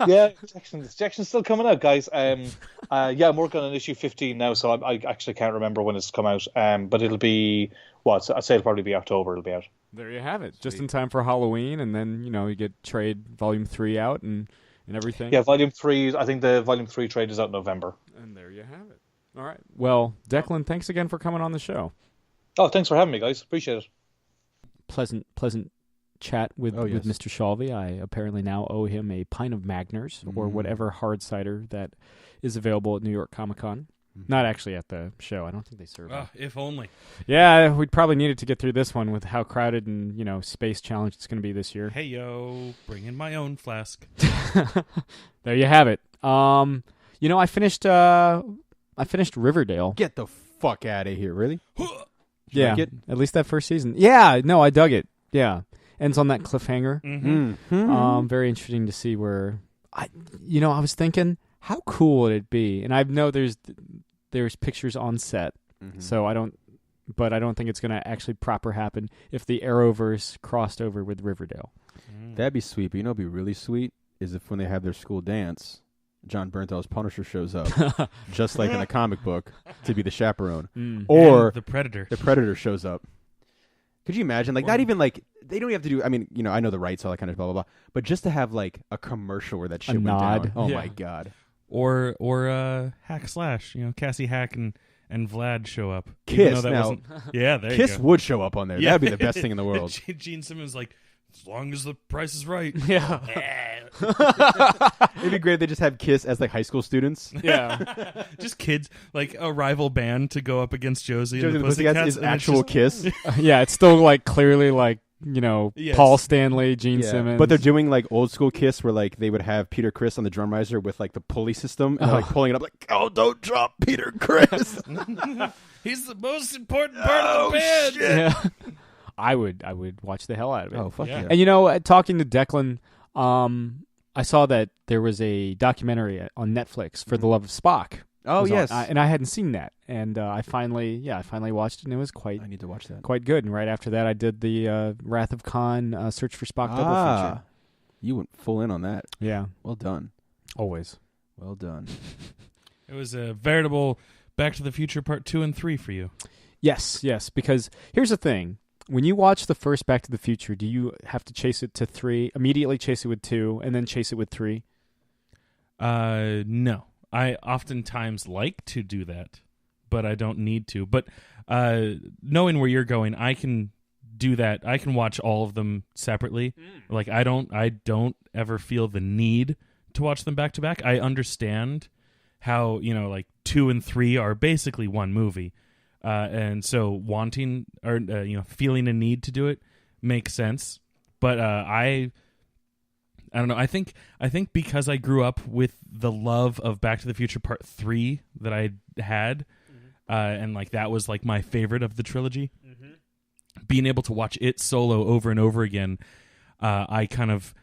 Yeah, Injection's still coming out, guys. Yeah, I'm working on issue 15 now, so I actually can't remember when it's come out. But it'll be I'd say it'll probably be October. It'll be out. There you have it, just in time for Halloween, and then you get Trade Volume 3 out and everything. Yeah, Volume 3. I think the Volume 3 trade is out in November. And there you have it. All right. Well, Declan, thanks again for coming on the show. Oh, thanks for having me, guys. Appreciate it. Pleasant chat with Mr. Shalvey. I apparently now owe him a pint of Magners or whatever hard cider that is available at New York Comic Con. Not actually at the show. I don't think they serve it. If only. Yeah, we'd probably needed to get through this one with how crowded and space challenge it's going to be this year. Hey yo, bring in my own flask. There you have it. I finished Riverdale. Get the fuck out of here! Really? Yeah, at least that first season. Yeah, no, I dug it. Yeah, ends on that cliffhanger. Very interesting to see where I was thinking, how cool would it be? And I know there's pictures on set, so I don't think it's going to actually proper happen if the Arrowverse crossed over with Riverdale. That'd be sweet. But what'd be really sweet is if when they have their school dance, John Bernthal's Punisher shows up, just like in the comic book, to be the chaperone. Or and the Predator. The Predator shows up. Could you imagine? Like, not even like, they don't have to do, I mean, I know the rights, all that kind of blah, blah, blah. But just to have like a commercial where that shit went down. Oh my God. Or Hack Slash, Cassie Hack and Vlad show up. Kiss. That wasn't, yeah, there Kiss you go. would show up on there. That'd be the best thing in the world. Gene Simmons like, as long as the price is right. Yeah. It'd be great if they just have Kiss as like high school students. Yeah. Just kids, like a rival band to go up against Josie and the Pussycats Pussycats. is actual Kiss. Yeah, it's still like clearly like, Yes. Paul Stanley, Gene Simmons. But they're doing like old school Kiss where like they would have Peter Criss on the drum riser with like the pulley system and they're, like pulling it up like, oh, don't drop Peter Criss. He's the most important part of the band. Shit. Yeah. I would watch the hell out of it. Oh, fuck yeah. And talking to Declan, I saw that there was a documentary on Netflix for The Love of Spock. Oh, yes. And I hadn't seen that. And I finally watched it, and it was I need to watch that. quite good. And right after that, I did the Wrath of Khan Search for Spock double feature. You went full in on that. Yeah. Well done. Always. Well done. It was a veritable Back to the Future Part 2 and 3 for you. Yes, because here's the thing. When you watch the first Back to the Future, do you have to chase it to 3, immediately chase it with 2, and then chase it with 3? No. I oftentimes like to do that, but I don't need to. But knowing where you're going, I can do that. I can watch all of them separately. Like I don't ever feel the need to watch them back to back. I understand how, like 2 and 3 are basically one movie. And so wanting or feeling a need to do it makes sense. But I don't know. I think because I grew up with the love of Back to the Future Part 3 that I had, and like that was like my favorite of the trilogy. Being able to watch it solo over and over again, I kind of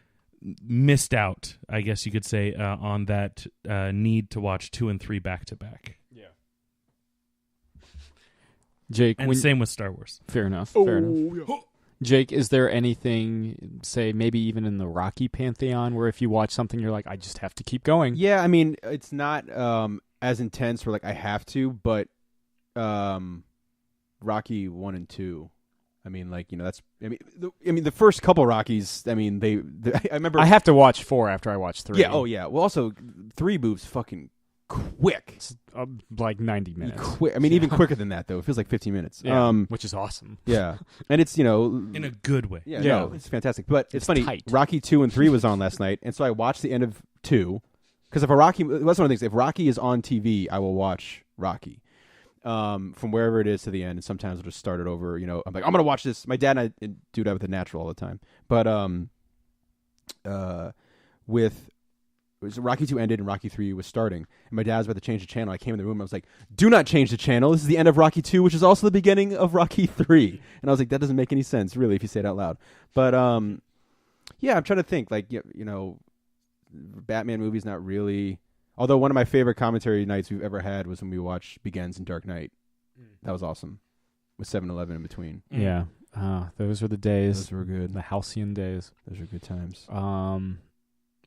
missed out, I guess you could say, on that need to watch 2 and 3 back to back. Yeah. Jake, and same with Star Wars. Fair enough. Fair enough. Yeah. Jake, is there anything, say, maybe even in the Rocky pantheon, where if you watch something, you're like, I just have to keep going? Yeah, I mean, it's not as intense where like I have to, but Rocky 1 and 2. I mean, like that's. I mean, the first couple Rockies. I mean, I remember. I have to watch 4 after I watch 3. Yeah. Oh, yeah. Well, also 3 moves fucking quick. It's like 90 minutes. I mean, even quicker than that though. It feels like 15 minutes. Yeah, which is awesome. Yeah, and it's in a good way. Yeah. No, it's fantastic. But it's funny. Tight. Rocky 2 and 3 was on last night, and so I watched the end of 2 because if that's one of the things. If Rocky is on TV, I will watch Rocky. From wherever it is to the end, and sometimes I'll just start it over. I'm like, I'm gonna watch this. My dad and I do that with The Natural all the time. But with. Rocky 2 ended and Rocky 3 was starting. And my dad was about to change the channel. I came in the room and I was like, do not change the channel. This is the end of Rocky 2, which is also the beginning of Rocky 3. And I was like, that doesn't make any sense, really, if you say it out loud. But, yeah, I'm trying to think. Like, you know, Batman movies not really. Although one of my favorite commentary nights we've ever had was when we watched Begins and Dark Knight. That was awesome. With 7-Eleven in between. Yeah. Those were the days. Those were good. The halcyon days. Those were good times.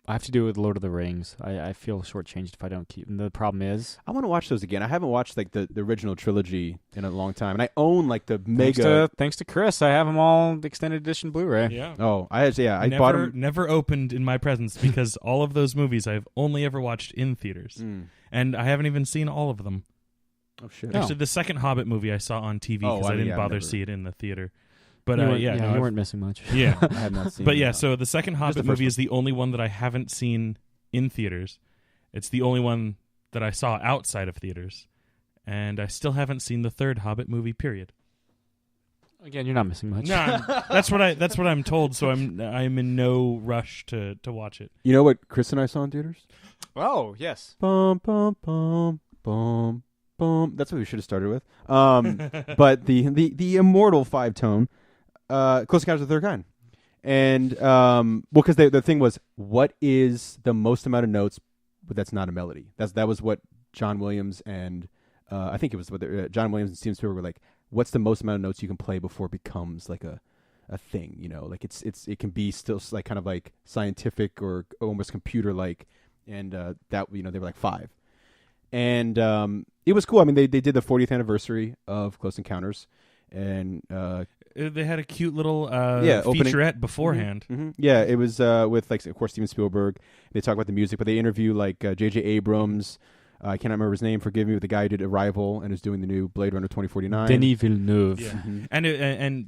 I have to do it with Lord of the Rings. I feel shortchanged if I don't keep. And the problem is, I want to watch those again. I haven't watched like the original trilogy in a long time, and I own like the mega. Thanks to Chris, I have them all extended edition Blu-ray. Yeah. Oh, I bought them. Never opened in my presence because all of those movies I've only ever watched in theaters, and I haven't even seen all of them. Oh shit! Actually, the second Hobbit movie I saw on TV because I didn't bother to see it in the theater. But you weren't missing much. Yeah, I had not seen. but it, yeah, no. so the second Hobbit movie is the only one that I haven't seen in theaters. It's the only one that I saw outside of theaters, and I still haven't seen the third Hobbit movie. Period. Again, you're not missing much. No, that's what I'm told. So I'm in no rush to watch it. You know what Chris and I saw in theaters? Oh yes. Bum bum bum bum bum. That's what we should have started with. But the immortal 5-tone. Close Encounters of the Third Kind. And, because the thing was, what is the most amount of notes, but that's not a melody? That was what John Williams and, I think it was what John Williams and Steven Spielberg were like, what's the most amount of notes you can play before it becomes like a thing, you know? Like it can be still like kind of like scientific or almost computer-like, and, that, you know, they were like 5. And, it was cool. I mean, they did the 40th anniversary of Close Encounters, and, they had a cute little opening featurette beforehand. Mm-hmm. Yeah, it was with, like, of course, Steven Spielberg. They talk about the music, but they interview, like, J.J. Abrams. I cannot remember his name. Forgive me. With the guy who did Arrival and is doing the new Blade Runner 2049. Denis Villeneuve. Yeah. Mm-hmm. And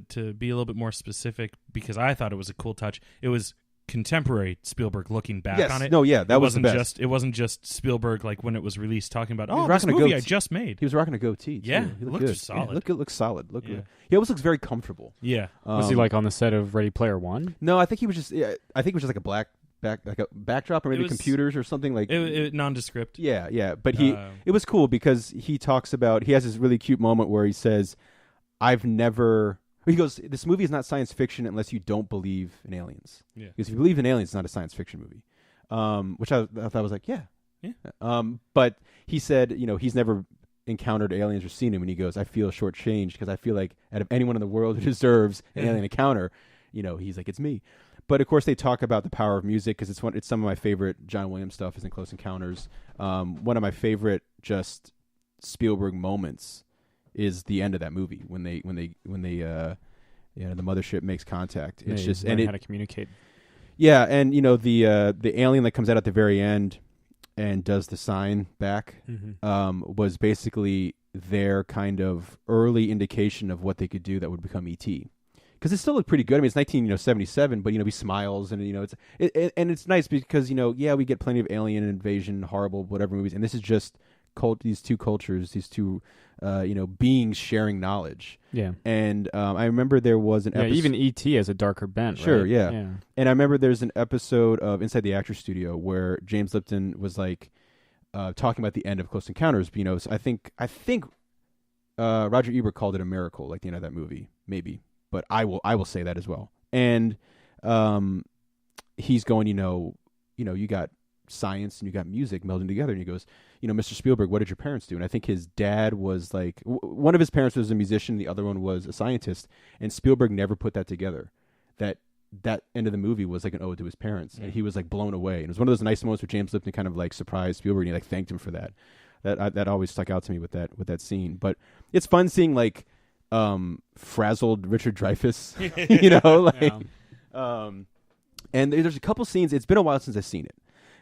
to be a little bit more specific, because I thought it was a cool touch, it was contemporary Spielberg looking back on it. No, yeah, that was the best. It wasn't just Spielberg like when it was released talking about, was this rocking a movie I goatee. just made. He was rocking a goatee, too. Yeah, He it looked looked good. solid. Yeah, looks solid. Yeah. He always looks very comfortable. Yeah. Was he like on the set of Ready Player One? No, I think he was just. Yeah, I think it was just like a like a backdrop, or maybe was- computers or something like. It nondescript. Yeah. But it was cool because he talks about. He has this really cute moment where he says, "I've never." He goes, "This movie is not science fiction unless you don't believe in aliens." Yeah. Because if you believe in aliens, it's not a science fiction movie. Which I thought was like, yeah. But he said, you know, he's never encountered aliens or seen them, and he goes, I feel shortchanged because I feel like out of anyone in the world who deserves an alien encounter, you know, he's like, it's me. But of course, they talk about the power of music because it's some of my favorite John Williams stuff is in Close Encounters. One of my favorite just Spielberg moments is the end of that movie when they the mothership makes contact. It's just learn and how to communicate. Yeah, and you know the alien that comes out at the very end and does the sign back was basically their kind of early indication of what they could do that would become E.T. Because it still looked pretty good. I mean, it's 1977, but you know he smiles and you know it's nice because you know we get plenty of alien invasion, horrible whatever movies, and this is just these two cultures, these two beings sharing knowledge. Yeah. And I remember there was an episode. Even E.T. has a darker bent, Sure, right? yeah. And I remember there's an episode of Inside the Actors Studio where James Lipton was like talking about the end of Close Encounters. You know, so I think Roger Ebert called it a miracle, like the end of that movie, maybe. But I will say that as well. And he's going, you got science and you got music melding together, and he goes, Mr. Spielberg, what did your parents do? And I think his dad was like, one of his parents was a musician, the other one was a scientist, and Spielberg never put that together. That end of the movie was like an ode to his parents, and he was like blown away. And it was one of those nice moments where James Lipton kind of like surprised Spielberg, and he like thanked him for that. That always stuck out to me with that scene. But it's fun seeing like frazzled Richard Dreyfuss, and there's a couple scenes. It's been a while since I've seen it,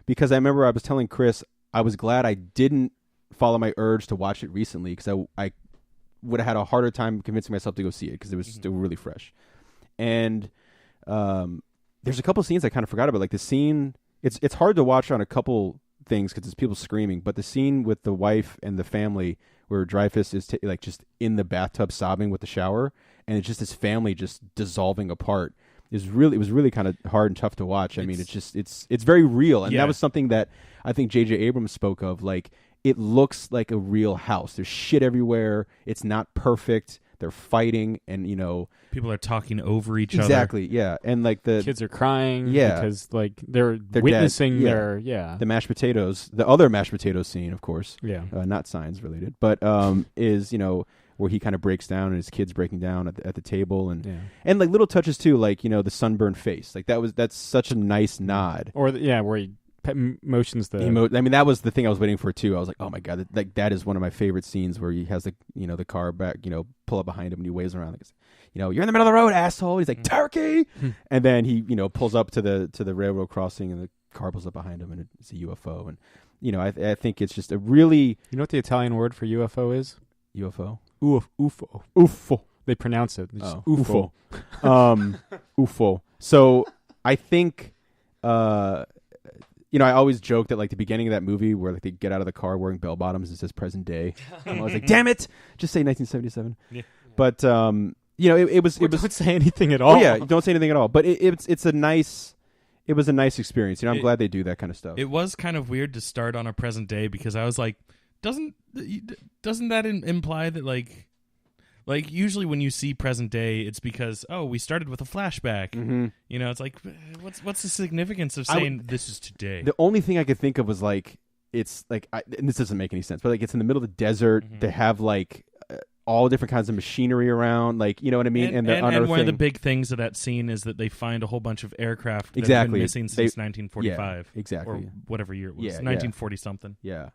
because I remember I was telling Chris I was glad I didn't follow my urge to watch it recently, because I would have had a harder time convincing myself to go see it because it was still really fresh. And there's a couple scenes I kind of forgot about, like the scene. It's hard to watch on a couple things because it's people screaming, but the scene with the wife and the family where Dreyfuss is just in the bathtub sobbing with the shower, and it's just his family just dissolving apart. was really kind of hard and tough to watch. I mean, it's very real, and that was something that I think J.J. Abrams spoke of. Like, it looks like a real house. There's shit everywhere. It's not perfect. They're fighting, and people are talking over each other. Exactly, yeah, and like the kids are crying, yeah, because like they're dead. witnessing the mashed potatoes, the other mashed potato scene, of course, not Signs related, but is where he kind of breaks down and his kid's breaking down at the table, and like little touches too, like the sunburned face, like that's such a nice nod, or where he motions the. I mean, that was the thing I was waiting for too. I was like, oh my god, that is one of my favorite scenes where he has the car back, pull up behind him and he waves around, like, you're in the middle of the road, asshole. He's like, turkey, and then he pulls up to the railroad crossing and the car pulls up behind him and it's a UFO, and I think it's just a really. You know what the Italian word for UFO is? UFO. UFO. They pronounce it. UFO. UFO. So I think. I always joke that like the beginning of that movie where like they get out of the car wearing bell bottoms and it says present day. And I was like, damn it, just say 1977. Yeah. But it was. Don't say anything at all. Oh, yeah, don't say anything at all. But it was a nice experience. I'm glad they do that kind of stuff. It was kind of weird to start on a present day because I was like, doesn't that imply that like usually when you see present day, it's because we started with a flashback. Mm-hmm. It's like what's the significance of saying this is today? The only thing I could think of was like it's like and this doesn't make any sense, but like it's in the middle of the desert. Mm-hmm. They have like all different kinds of machinery around, like you know what I mean. And one of the big things of that scene is that they find a whole bunch of aircraft that have been missing since 1945, exactly, or whatever year it was, 1940 something. Yeah.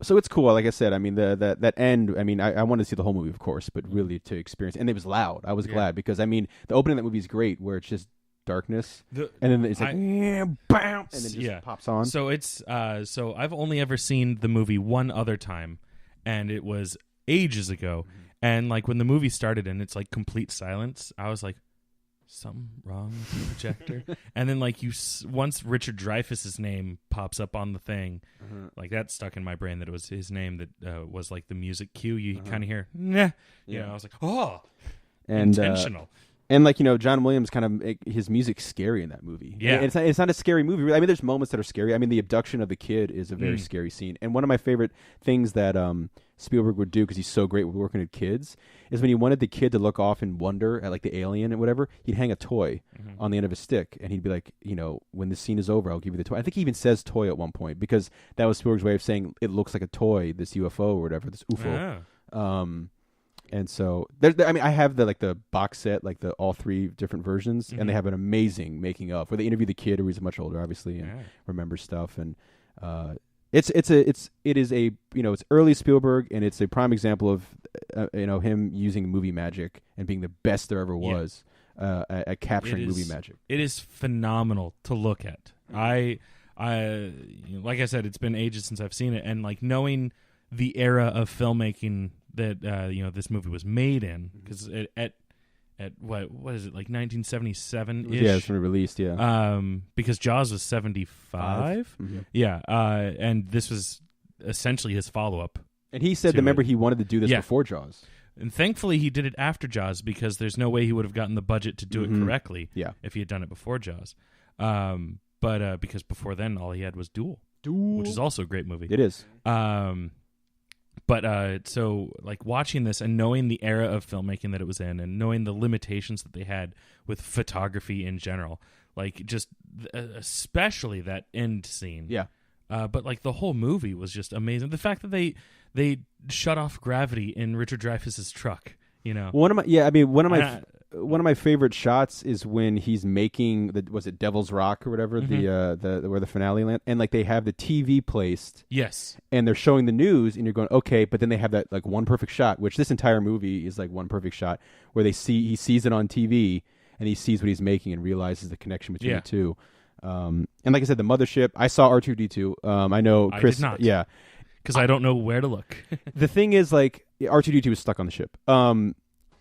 So it's cool. Like I said, I mean, that end, I mean, I wanted to see the whole movie, of course, but really to experience. And it was loud. I was glad because, I mean, the opening of that movie is great where it's just darkness. And then it's like, bam, and then just pops on. So it's, so I've only ever seen the movie one other time, and it was ages ago. Mm-hmm. And like when the movie started and it's like complete silence, I was like, something wrong with the projector. And then like once Richard Dreyfuss's name pops up on the thing, like that stuck in my brain that it was his name that was like the music cue. You kind of hear, nah. I was like, oh, and intentional. And like John Williams kind of his music's scary in that movie. Yeah, and it's not a scary movie. I mean, there's moments that are scary. I mean, the abduction of the kid is a very scary scene. And one of my favorite things that Spielberg would do because he's so great with working with kids is when he wanted the kid to look off and wonder at like the alien and whatever, he'd hang a toy on the end of a stick and he'd be like, when this scene is over, I'll give you the toy. I think he even says toy at one point because that was Spielberg's way of saying it looks like a toy, this UFO or whatever, this UFO. Yeah. And so I mean, I have the box set, like the all three different versions, and they have an amazing making of where they interview the kid who is much older, obviously, and remembers stuff. And it is it's early Spielberg, and it's a prime example of him using movie magic and being the best there ever was at capturing movie magic. It is phenomenal to look at. I like I said, it's been ages since I've seen it, and like knowing the era of filmmaking that this movie was made in, because at what is it, like 1977 ish? Yeah, it's been released. Yeah, because Jaws was 75. Mm-hmm. Yeah, and this was essentially his follow up. And he said, remember, he wanted to do this before Jaws. And thankfully, he did it after Jaws because there's no way he would have gotten the budget to do it correctly. If he had done it before Jaws. But because before then, all he had was Duel, which is also a great movie. It is. But so like watching this and knowing the era of filmmaking that it was in and knowing the limitations that they had with photography in general, like just especially that end scene. Yeah. But like the whole movie was just amazing. The fact that they shut off gravity in Richard Dreyfuss's truck, One of my favorite shots is when he's making was it Devil's Rock or whatever, the where the finale land, and like they have the TV placed. Yes. And they're showing the news and you're going, okay, but then they have that like one perfect shot, which this entire movie is like one perfect shot where he sees it on TV and he sees what he's making and realizes the connection between the two. And like I said, the mothership, I saw R2-D2. I know Chris. I did not. Yeah. Because I don't know where to look. The thing is, like, R2-D2 is stuck on the ship.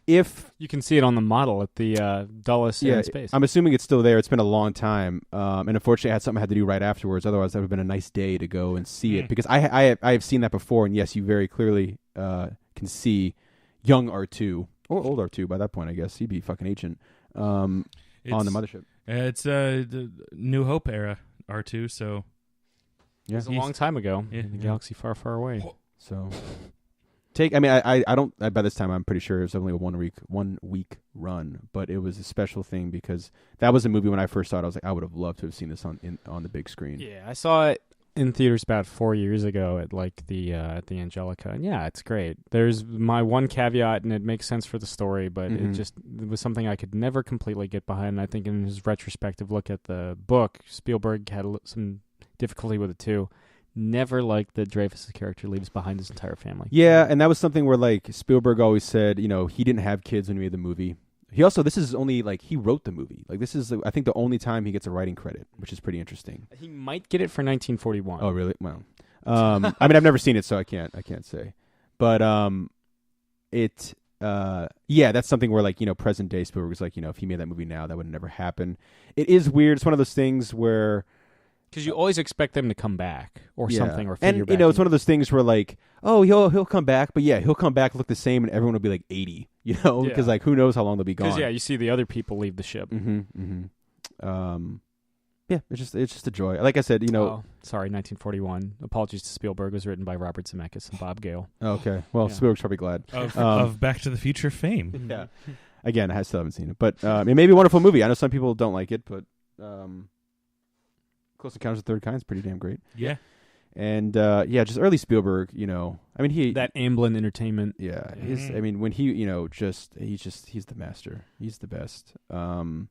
If you can see it on the model at the Dulles in space. I'm assuming it's still there. It's been a long time, and unfortunately, I had something I had to do right afterwards. Otherwise, that would have been a nice day to go and see it because I have seen that before. And yes, you very clearly can see young R2 or old R2 by that point. I guess he'd be fucking ancient. on the mothership. It's the New Hope era R2, so It was a long time ago in a galaxy far, far away. So I don't by this time I'm pretty sure it was only a 1 week run, but it was a special thing because that was a movie when I first saw it. I was like, I would have loved to have seen this on the big screen. Yeah, I saw it in theaters about 4 years ago at like the Angelica, and yeah, it's great. There's my one caveat, and it makes sense for the story, but it was something I could never completely get behind. And I think in his retrospective look at the book, Spielberg had some difficulty with it too. Never liked that Dreyfuss's character leaves behind his entire family. Yeah, and that was something where like Spielberg always said, he didn't have kids when he made the movie. This is only like he wrote the movie. Like this is I think the only time he gets a writing credit, which is pretty interesting. He might get it for 1941. Oh, really? Well, I mean, I've never seen it, so I can't say. But that's something where like present day Spielberg was like, if he made that movie now, that would never happen. It is weird. It's one of those things where. Because you always expect them to come back or something, or figure back. And it's one of those things where like, oh, he'll come back, but he'll come back, look the same, and everyone will be like 80, because like who knows how long they'll be gone. Because you see the other people leave the ship. It's just a joy. Like I said, sorry, 1941. Apologies to Spielberg. It was written by Robert Zemeckis and Bob Gale. Okay, well, Spielberg's probably glad of Back to the Future fame. Yeah, again, I still haven't seen it, but it may be a wonderful movie. I know some people don't like it, but. Close Encounters of the Third Kind is pretty damn great. Yeah. And just early Spielberg, I mean that Amblin Entertainment. Yeah. I mean when he, he's the master. He's the best. So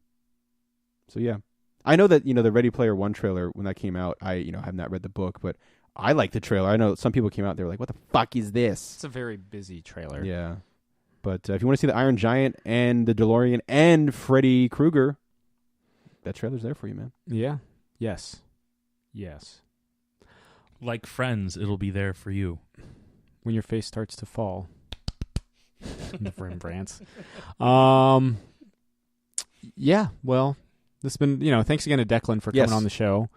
yeah. I know that, the Ready Player One trailer when that came out, I have not read the book, but I like the trailer. I know some people came out, they were like, what the fuck is this? It's a very busy trailer. Yeah. But if you want to see the Iron Giant and the DeLorean and Freddy Krueger, that trailer's there for you, man. Yeah. Yes. Like Friends, it'll be there for you. When your face starts to fall. The Rembrandts. Yeah, well, this has been, thanks again to Declan for coming on the show.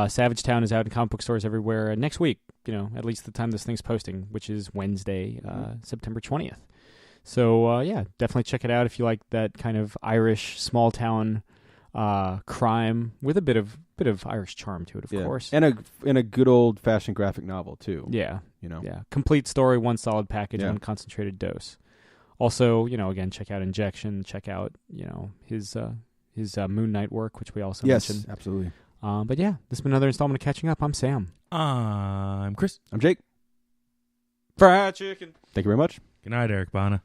Savage Town is out in comic book stores everywhere next week, at least the time this thing's posting, which is Wednesday, September 20th. So, definitely check it out if you like that kind of Irish small town crime with a bit of Irish charm to it, of course, and a good old fashioned graphic novel too. Yeah, complete story, one solid package, one concentrated dose. Also, again, check out Injection. Check out his Moon Knight work, which we also mentioned. Yes, absolutely. But yeah, this has been another installment of Catching Up. I'm Sam. I'm Chris. I'm Jake. Fried chicken. Thank you very much. Good night, Eric Bana.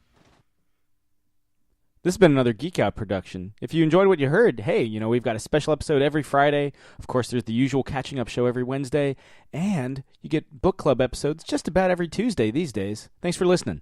This has been another Geek Out production. If you enjoyed what you heard, hey, we've got a special episode every Friday. Of course, there's the usual catching up show every Wednesday. And you get book club episodes just about every Tuesday these days. Thanks for listening.